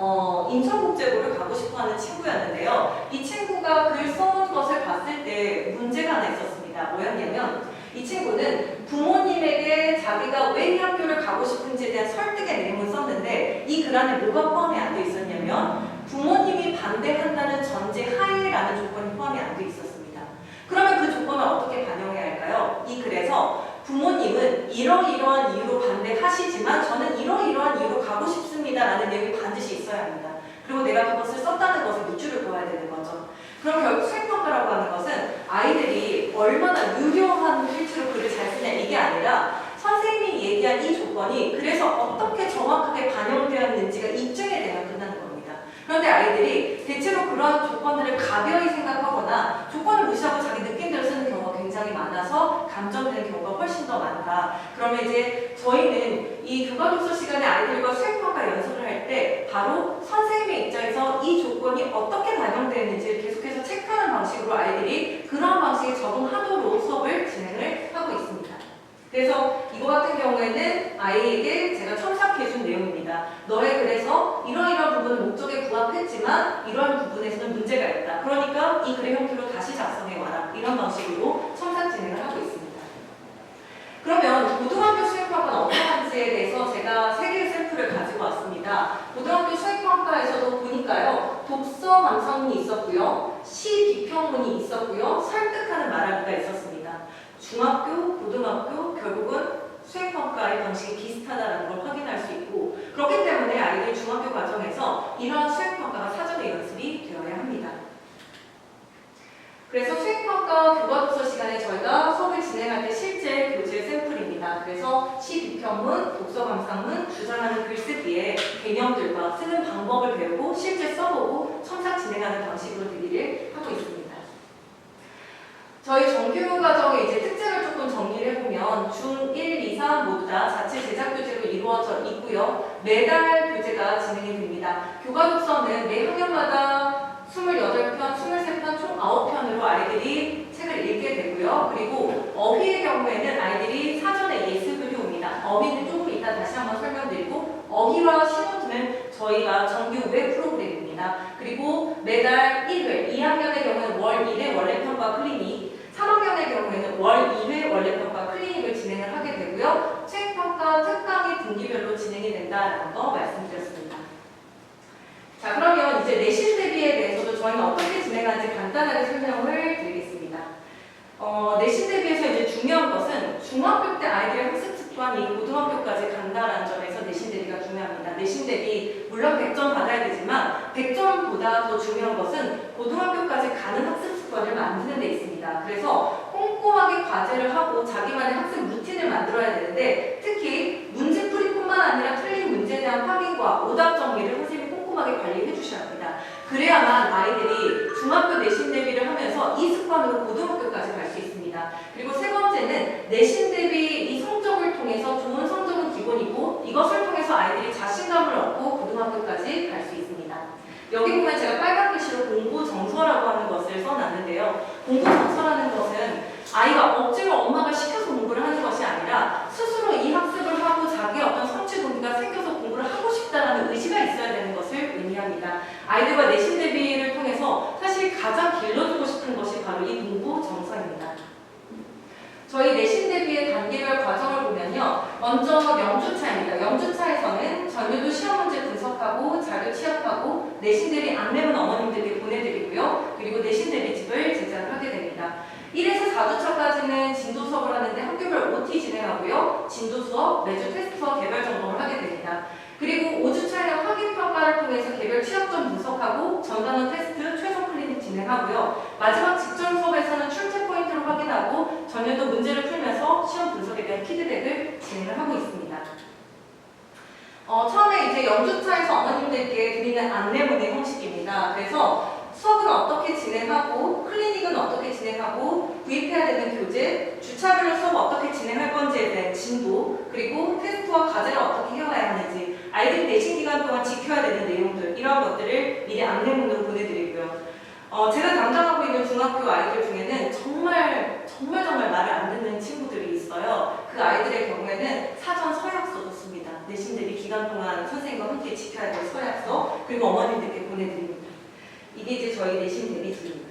인천국제고를 가고 싶어하는 친구였는데요. 이 친구가 글 써온 것을 봤을 때 문제가 하나 있었습니다. 뭐였냐면 이 친구는 부모님에게 자기가 왜 이 학교를 가고 싶은지에 대한 설득의 내용을 썼는데 이 글 안에 뭐가 포함이 안 돼 있었냐면 부모님이 반대한다는 전제 하에라는 조건이 포함이 안 돼 있었습니다. 그러면 그 조건을 어떻게 반영해야 할까요? 이 글에서 부모님은 이러이러한 이유로 반대하시지만 저는 이러이러한 이유로 가고 싶습니다 라는 내용이 반드시 있어야 합니다. 그리고 내가 그것을 썼다는 것을 밑줄을 그어야 되는 거죠. 그럼 결국 수행평가라고 하는 것은 아이들이 얼마나 유려한 필체로 글을 잘 쓰냐 이게 아니라 선생님이 얘기한 이 조건이 그래서 어떻게 정확하게 반영되었는지가 입증이 되면 끝나는 겁니다. 그런데 아이들이 대체로 그러한 조건들을 가벼이 생각하거나 조건을 무시하고 자기 느낌대로 쓰는 경우가 굉장히 많아서 감점되는 경우가 훨씬 더 많다. 그러면 이제 저희는 이 교과독서 시간에 아이들과 수행평가 연습을 할 때 바로 선생님의 입장에서 이 조건이 어떻게 반영되었는지를 계속해서 체크하는 방식으로 아이들이 그런 방식에 적응하도록 수업을 진행을 하고 있습니다. 그래서 이거 같은 경우에는 아이에게 제가 첨삭해준 내용입니다. 너의 글에서 이러이러한 부분은 목적에 부합했지만 이러한 부분에서는 문제가 있다. 그러니까 이 글의 형태로 다시 작성해와라. 이런 방식으로 첨삭 진행을 하고 있습니다. 그러면 고등학교 수행평가는 어떠한지에 대해서 제가 3개의 샘플을 가지고 왔습니다. 고등학교 수행평가에서도 보니까요. 독서 감상문이 있었고요. 시 비평문이 있었고요. 설득하는 말하기가 있었습니다. 중학교, 고등학교, 결국은 수행평가의 방식이 비슷하다는 걸 확인할 수 있고 그렇기 때문에 아이들 중학교 과정에서 이러한 수행평가가 사전에 연습이 되어야 합니다. 그래서 수행평가 교과독서 시간에 저희가 수업을 진행할 때 실제 교재 샘플입니다. 그래서 시비평문, 독서감상문, 주장하는 글쓰기의 개념들과 쓰는 방법을 배우고 실제 써보고 첨삭 진행하는 방식으로 드리를 하고 있습니다. 저희 정규 과정의 이제 특징을 조금 정리를 해보면 중 1, 2, 3 모두 다 자체 제작 교재로 이루어져 있고요. 매달 교재가 진행이 됩니다. 교과독서는 매 학년마다 28편, 23편, 총 9편으로 아이들이 책을 읽게 되고요. 그리고 어휘의 경우에는 아이들이 사전에 예습을 해옵니다. 어휘는 조금 이따 다시 한번 설명드리고 어휘와 신호등은 저희가 정규 웹 프로그램입니다. 그리고 매달 1회, 2학년의 경우는 월 1회 원래평가 클리닉, 3학년의 경우에는 월 2회 원래평가 클리닉을 진행을 하게 되고요. 수행평가 특강이 분기별로 진행이 된다는 거 말씀드렸습니다. 자, 그러면 이제 내신 대비에 대해서도 저희는 어떻게 진행하는지 간단하게 설명을 드리겠습니다. 내신 대비에서 이제 중요한 것은 중학교 때 아이들의 학습 습관이 고등학교까지 간다라는 점에서 내신 대비가 중요합니다. 내신 대비 물론 100점 받아야 되지만 100점보다 더 중요한 것은 고등학교까지 가는 학습 습관을 만드는 데 있습니다. 그래서 꼼꼼하게 과제를 하고 자기만의 학습 루틴을 만들어야 되는데 특히 문제풀이뿐만 아니라 틀린 문제에 대한 확인과 오답 정리를 선생님이 꼼꼼하게 관리해 주셔야 합니다. 그래야만 아이들이 중학교 내신 대비를 하면서 이 습관으로 고등학교까지 갈 수 있습니다. 그리고 세 번째는 내신 대비 이 성적을 통해서 좋은 성적은 기본이고 이것을 통해서 아이들이 자신감을 얻고 고등학교까지 갈 수 있습니다. 여기 보면 제가 빨간 글씨로 공부 정서라고 하는 것을 써놨는데요. 공부 정서라는 것은 아이가 억지로 엄마가 시켜서 공부를 하는 것이 아니라 스스로 이 학습을 하고 자기의 어떤 성취 동기가 생겨서 공부를 하고 싶다라는 의지가 있어야 되는 것을 의미합니다. 아이들과 내신 대비를 통해서 사실 가장 길러주고 싶은 것이 바로 이 공부 정서입니다. 저희 내신 대비의 단계별 과정을 보면요. 먼저 영주차입니다. 영주차에서는 전교도 시험 문제 분석하고 자료 취합하고 내신 대비 안내문 어머님들께 보내드리고요. 그리고 내신 대비집을 제작을 하게 됩니다. 1에서 4주차까지는 진도 수업을 하는데 학교별 OT 진행하고요. 진도 수업, 매주 테스트 수업 개별 점검을 하게 됩니다. 그리고 5주차에는 확인평가를 통해서 개별 취약점 분석하고 전단원 테스트, 최종 클리닉 진행하고요. 마지막 직전 수업에서는 출제 포인트를 확인하고 전년도 문제를 풀면서 시험 분석에 대한 피드백을 진행을 하고 있습니다. 처음에 이제 영주차에서 어머님들께 드리는 안내문의 형식입니다. 그래서 수업은 어떻게 진행하고 클리닉은 어떻게 진행하고 구입해야 되는 교재, 주차별로 수업 어떻게 진행할 건지에 대한 진도, 그리고 테스트와 과제를 어떻게 해와야 하는지, 아이들이 내신 기간 동안 지켜야 되는 내용들, 이런 것들을 미리 안내문으로 보내드리고요. 제가 담당하고 있는 중학교 아이들 중에는 정말 말을 안 듣는 친구들이 있어요. 그 아이들의 경우에는 사전 서약서도 씁니다. 내신 대비 기간 동안 선생님과 함께 지켜야 될 서약서, 그리고 어머님들께 보내드립니다. 이게 이제 저희 내신 대비집입니다.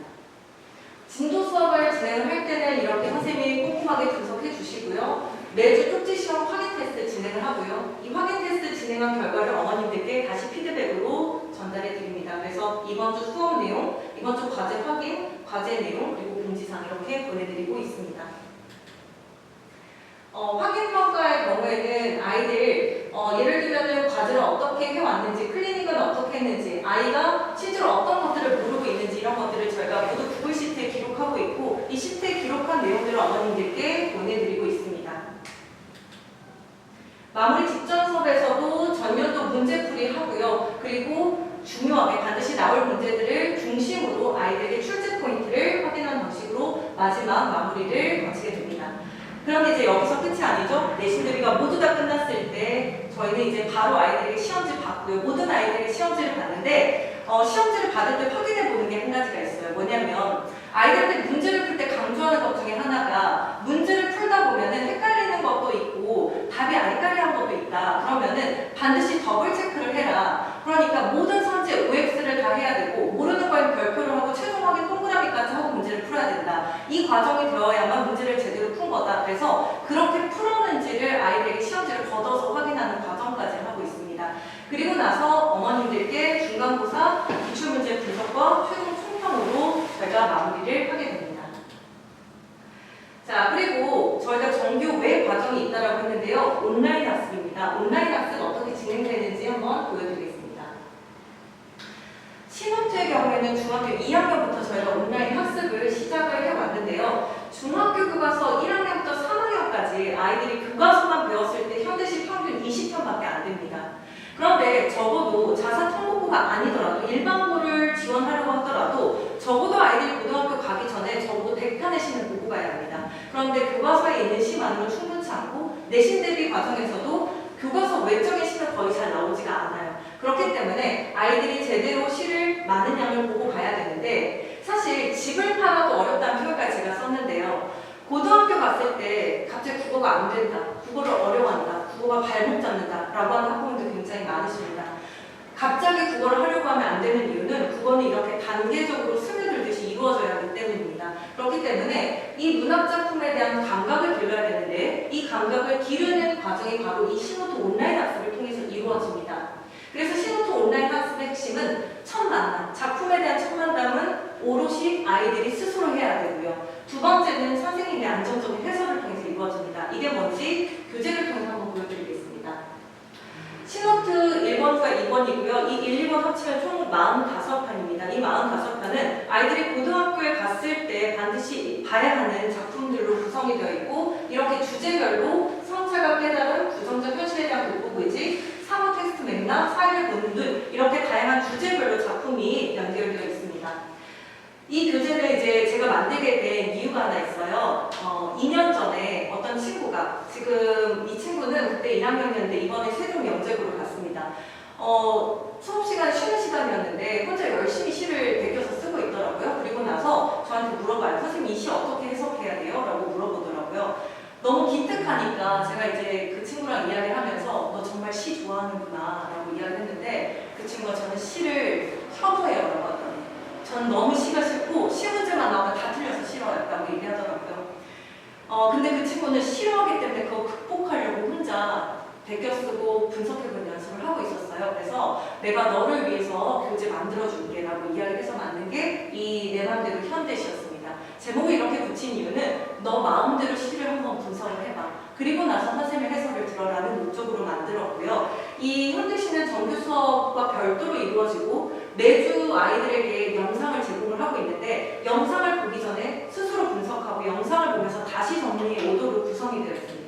진도 수업을 진행을 할 때는 이렇게 선생님이 꼼꼼하게 분석해 주시고요. 매주 쪽지 시험 확인 테스트 진행을 하고요. 이 확인 테스트 진행한 결과를 어머님들께 다시 피드백으로 전달해 드립니다. 그래서 이번 주 수업 내용, 이번 주 과제 확인, 과제 내용, 그리고 공지사항 이렇게 보내드리고 있습니다. 확인평가의 경우에는 아이들 예를 들면 과제를 어떻게 해왔는지, 클리닉은 어떻게 했는지, 아이가 실제로 어떤 것들을 모르고 있는지 이런 것들을 저희가 모두 구글 시트에 기록하고 있고 이 시트에 기록한 내용들을 어머님들께 보내드리고 있습니다. 마무리 직전 수업에서도 전년도 문제풀이 하고요. 그리고 중요하게 반드시 나올 문제들을 중심으로 아이들의 출제 포인트를 확인하는 방식으로 마지막 마무리를 거치게 됩니다. 그런데 이제 여기서 끝이 아니죠. 내신 대비가 모두 다 끝났을 때 저희는 이제 바로 아이들에게 시험지 받고요. 모든 아이들에게 시험지를 받는데 시험지를 받을 때 확인해 보는 게 한 가지가 있어요. 뭐냐면 아이들한테 문제를 풀 때 강조하는 것 중에 하나가 문제를 풀다 보면은 헷갈리는 것도 있고 답이 아리까리한 것도 있다. 그러면은 반드시 더블 체크를 해라. 그러니까 모든 선지에 OX를 다 해야 되고 모르는 거에 별표를 하고 최종 확인 동그라미까지 하고 문제를 풀어야 된다. 이 과정이 되어야만 문제를 제대로 푼 거다. 그래서 그렇게 풀었는지를 아이들에게 시험지를 걷어서 확인하는 과정까지 하고 있습니다. 그리고 나서 어머님들께 중간고사, 기출문제 분석과 최종 총평으로 저희가 마무리를 하게 됩니다. 자, 그리고 저희가 정규 외 과정이 있다라고 했는데요. 온라인 학습입니다. 온라인 학습 어떻게 진행되는지 한번 보여드리겠습니다. 신호트의 경우에는 중학교 2학년부터 저희가 온라인 학습을 시작을 해왔는데요. 중학교 교과서 1학년부터 3학년까지 아이들이 교과서만 배웠을 때 현대시 평균 20편밖에 안 됩니다. 그런데 적어도 자사 통보부가 아니더라도 일반고를 지원하려고 하더라도 적어도 아이들이 고등학교 가기 전에 적어도 100편의 시는 보고 가야 합니다. 그런데 교과서에 있는 시만으로 충분치 않고 내신 대비 과정에서도 교과서 외적인 시는 거의 잘 나오지가 않아요. 그렇기 때문에 아이들이 제대로 시를 많은 양을 보고 가야 되는데 사실 집을 팔아도 어렵다는 표현까지 제가 썼는데요. 고등학교 갔을 때 갑자기 국어가 안 된다, 국어를 어려워한다, 국어가 발목 잡는다 라고 하는 학부모들 굉장히 많으십니다. 갑자기 국어를 하려고 하면 안 되는 이유는 국어는 이렇게 단계적으로 스며들듯이 이루어져야 하기 때문입니다. 그렇기 때문에 이 문학작품에 대한 감각을 길러야 되는데 이 감각을 기르는 과정이 바로 이 신호토 온라인 학습을 통해서 이루어집니다. 그래서 신호토 온라인 학습의 핵심은 첫 만남, 작품에 대한 첫 만남은 오롯이 아이들이 스스로 해야 되고요. 두 번째는 선생님의 안정적인 해설을 통해서 이루어집니다. 이게 뭔지 교재를 통해서 한번 보여드리겠습니다. 신호트 1번과 2번이고요. 이 1, 2번 합치면 총 45편입니다. 이 45편은 아이들이 고등학교에 갔을 때 반드시 봐야 하는 작품들로 구성이 되어 있고 이렇게 주제별로 성찰과 깨달음, 부정적 현실에 대한 극복 의지, 사고 텍스트 맥락, 사회를 보는 눈 이렇게 다양한 주제별로 작품이 연결되어 있습니다. 이 교재를 이제 제가 만들게 된 이유가 하나 있어요. 2년 전에 어떤 친구가 지금 이 친구는 그때 1학년이었는데 이번에 세종 영재고를 갔습니다. 수업 시간 쉬는 시간이었는데 혼자 열심히 시를 베껴서 쓰고 있더라고요. 그리고 나서 저한테 물어봐요. 선생님 이 시 어떻게 해석해야 돼요? 라고 물어보더라고요. 너무 기특하니까 제가 이제 그 친구랑 이야기를 하면서 너 정말 시 좋아하는구나 라고 이야기를 했는데 그 친구가 저는 시를 혐오해요 라고 하더라고요. 전 너무 시가 싫고 시 문제만 나오면 다 틀려서 싫어요 라고 얘기하더라고요. 근데 그 친구는 싫어하기 때문에 그거 극복하려고 혼자 베껴 쓰고 분석해보는 연습을 하고 있었어요. 그래서 내가 너를 위해서 교재 만들어줄게 라고 이야기를 해서 만든 게 이 내 맘대로 현대시였습니다. 제목을 이렇게 붙인 이유는 너 마음대로 시를 한번 분석을 해봐. 그리고 나서 선생님의 해설을 들어라는 목적으로 만들었고요. 이 현대시는 정규 수업과 별도로 이루어지고 매주 아이들에게 영상을 제공을 하고 있는데 영상을 보기 전에 스스로 분석하고 영상을 보면서 다시 정리해 오도록 구성이 되어 있습니다.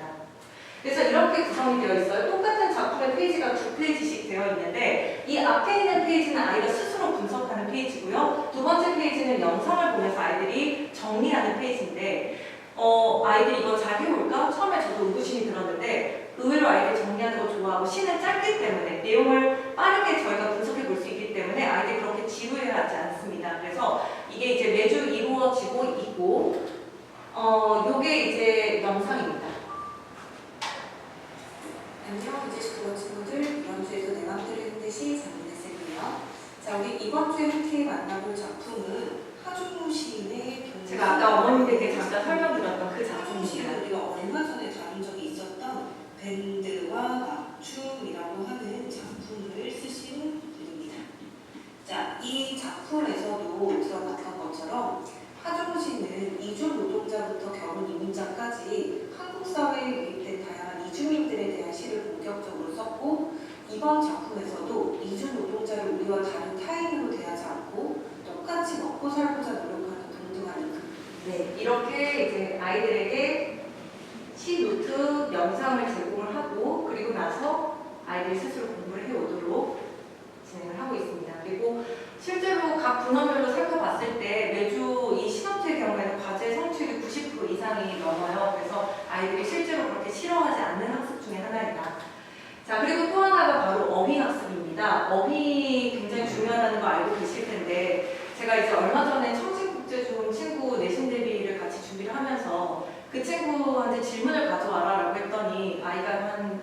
그래서 이렇게 구성이 되어 있어요. 똑같은 작품의 페이지가 2페이지씩 되어 있는데 이 앞에 있는 페이지는 아이가 스스로 분석하는 페이지고요. 두 번째 페이지는 영상을 보면서 아이들이 정리하는 페이지인데 아이들이 이거 잘 해볼까? 처음에 저도 의구심이 들었는데 의외로 아이들이 정리하는 거 좋아하고 시는 짧기 때문에 내용을 빠르게 저희가 분석해 볼 수 있기 때문에 아이들이 그렇게 지루해하지 않습니다. 그래서 이게 이제 매주 이루어지고 있고 요게 이제 영상입니다. 안녕, 이제 9번 친구들. 이번 주에도 내 맘대로 현대시 장문했을게요. 자, 우리 이번 주에 함께 만나볼 작품은 하중우 시인의 제가 아까 어머님들께 잠깐 설명드렸던 그 하중우 시인은 작품입니다. 우리가 얼마 전에 다룬 적이 있었던 밴드와 맞춤이라고 하는 작품을 쓰신 분입니다. 자, 이 작품에서도 들어봤던 것처럼 하중우 시인은 이주 노동자부터 결혼 이민자까지 한국 사회에 유입된 다양한 이주민들에 대한 시를 본격적으로 썼고 이번 작품에서도 이주 노동자를 우리와 다른 타인으로 대하지 않고 똑같이 먹고 살고자 노력하는 동등한 이들. 네, 이렇게 이제 아이들에게 시 노트 영상을 제공을 하고 그리고 나서 아이들이 스스로 공부를 해오도록 진행을 하고 있습니다. 그리고 실제로 각 분원별로 살펴봤을 때 매주 이 신호트의 경우에는 과제 성취율이 90% 이상이 넘어요. 그래서 아이들이 실제로 그렇게 싫어하지 않는 학습 중에 하나입니다. 자, 그리고 또 하나가 바로 어휘학습입니다. 어휘 굉장히 중요하다는 거 알고 계실 텐데 제가 이제 얼마 전에 청진국제중 친구 내신 대비를 같이 준비를 하면서 그 친구한테 질문을 가져와라 라고 했더니 아이가 한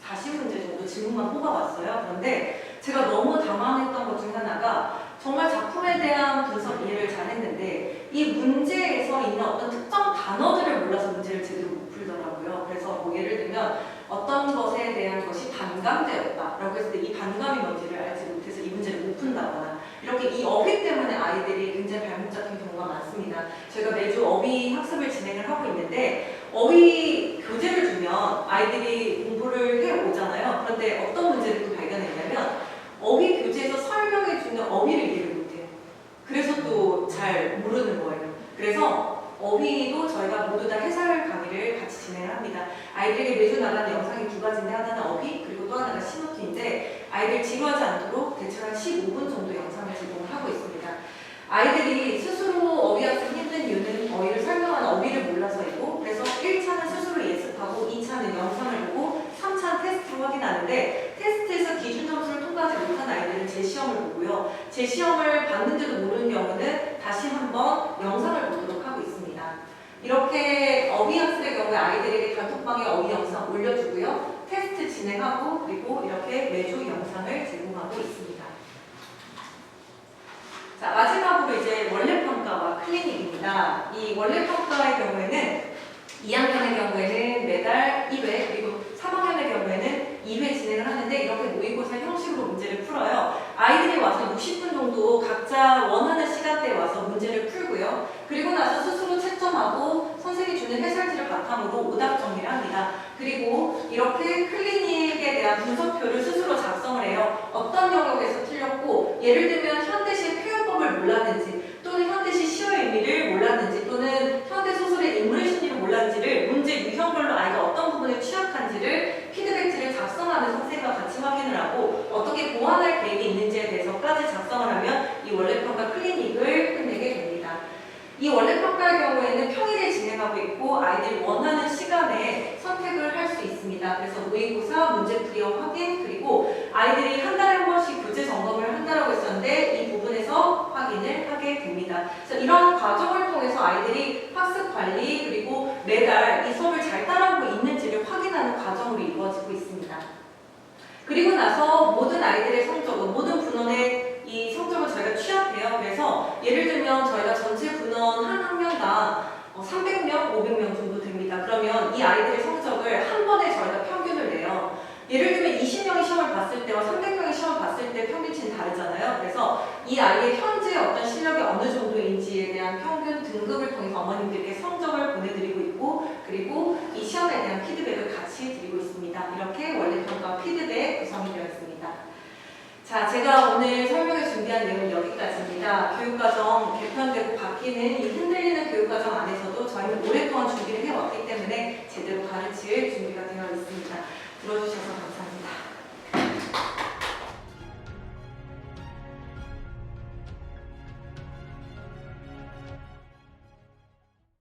40문제 정도 질문만 뽑아왔어요. 그런데 제가 너무 당황했던 것 중 하나가 정말 작품에 대한 분석 이해를 잘했는데 이 문제에서 있는 어떤 특정 단어들을 몰라서 문제를 제대로 못 풀더라고요. 그래서 뭐 예를 들면 어떤 것에 대한 것이 반감되었다 라고 했을 때 이 반감이 뭔지를 알지 못해서 이 문제를 못 푼다거나 이렇게 이 어휘 때문에 아이들이 굉장히 발목 잡힌 경우가 많습니다. 저희가 매주 어휘 학습을 진행을 하고 있는데 어휘 교재를 주면 아이들이 공부를 해오잖아요. 그런데 어떤 문제를 또 발견했냐면 어휘 교재에서 설명해주는 어휘를 이해를 못해요. 그래서 또 잘 모르는 거예요. 그래서 어휘도 저희가 모두 다 해설 강의를 같이 진행을 합니다. 아이들에게 매주 나가는 영상이 두 가지인데 하나는 어휘 그리고 또 하나가 신호키인데 아이들 지루하지 않도록 대충 한 15분 정도 영상을 제공을 하고 있습니다. 아이들이 스스로 어휘 학습이 힘든 이유는 어휘를 설명하는 어휘를 몰라서이고 그래서 1차는 스스로 예습하고 2차는 영상을 보고 3차는 테스트로 확인하는데 테스트에서 기준 점수를 통과하지 못한 아이들은 재시험을 보고요. 재시험을 봤는지도 모르는 경우는 다시 한번 영상을 보도록 하고 있습니다. 이렇게 어휘 학습의 경우에 아이들에게 단톡방에 어휘 영상 올려주고요. 테스트 진행하고 그리고 이렇게 매주 영상을 제공하고 있습니다. 자, 마지막으로 이제 원래평가와 클리닉입니다. 이 원래평가의 경우에는 2학년의 경우에는 매달 1회 그리고 3학년의 경우에는 2회 진행을 하는데 이렇게 모의고사 형식으로 문제를 풀어요. 아이들이 와서 60분 정도 각자 원하는 시간대에 와서 문제를 풀고요. 그리고 나서 스스로 채점하고 선생님이 주는 해설지를 바탕으로 오답 정리를 합니다. 그리고 이렇게 클리닉에 대한 분석표를 스스로 작성을 해요. 어떤 영역에서 틀렸고 예를 들면 현대시 표현법을 몰랐는지 또는 현대시 시의 의미를 몰랐는지 또는 현대소설의 인물의 심리를 몰랐는지를 문제 유형별로 아이가 어떤 부분에 취약한지를 피드백지를 작성하는 선생님과 같이 확인을 하고 어떻게 보완할 계획이 있는지에 대해서까지 작성을 하면 이 원래평가 클리닉을 끝내게 됩니다. 이 원래평가의 경우에는 평일에 진행하고 있고 아이들이 원하는 시간에 선택을 할 수 있습니다. 그래서 모의고사, 문제풀이와 확인 그리고 아이들이 한 달에 한 번씩 교재 점검을 한다고 했었는데 이 부분에서 확인을 하게 됩니다. 그래서 이런 과정을 통해서 아이들이 학습 관리 그리고 매달 이 수업을 잘 따라오고 있는지를 확인하는 과정으로 이루어지고 있습니다. 그리고 나서 모든 아이들의 성적은 모든 분원의 이 성적을 저희가 취합해요. 그래서 예를 들면 저희가 전체 분원 한 학년당 300명, 500명 정도 됩니다. 그러면 이 아이들의 성적을 한 번에 저희가 평균을 내요. 예를 들면 20명이 시험을 봤을 때와 300명이 시험을 봤을 때 평균치는 다르잖아요. 그래서 이 아이의 현재 어떤 실력이 어느 정도인지에 대한 평균 등급을 통해서 어머님들께 성적을 보내드리고 있고 그리고 이 시험에 대한 피드백을 같이 드리고 있습니다. 이렇게 원래평가 피드백 구성이 되어 있습니다. 자, 제가 오늘 설명해 준비한 내용은 여기까지입니다. 교육과정 개편되고 바뀌는 이 흔들리는 교육과정 안에서도 저희는 오랫동안 준비를 해왔기 때문에 제대로 가르칠 준비가 되어 있습니다. 들어주셔서 감사합니다.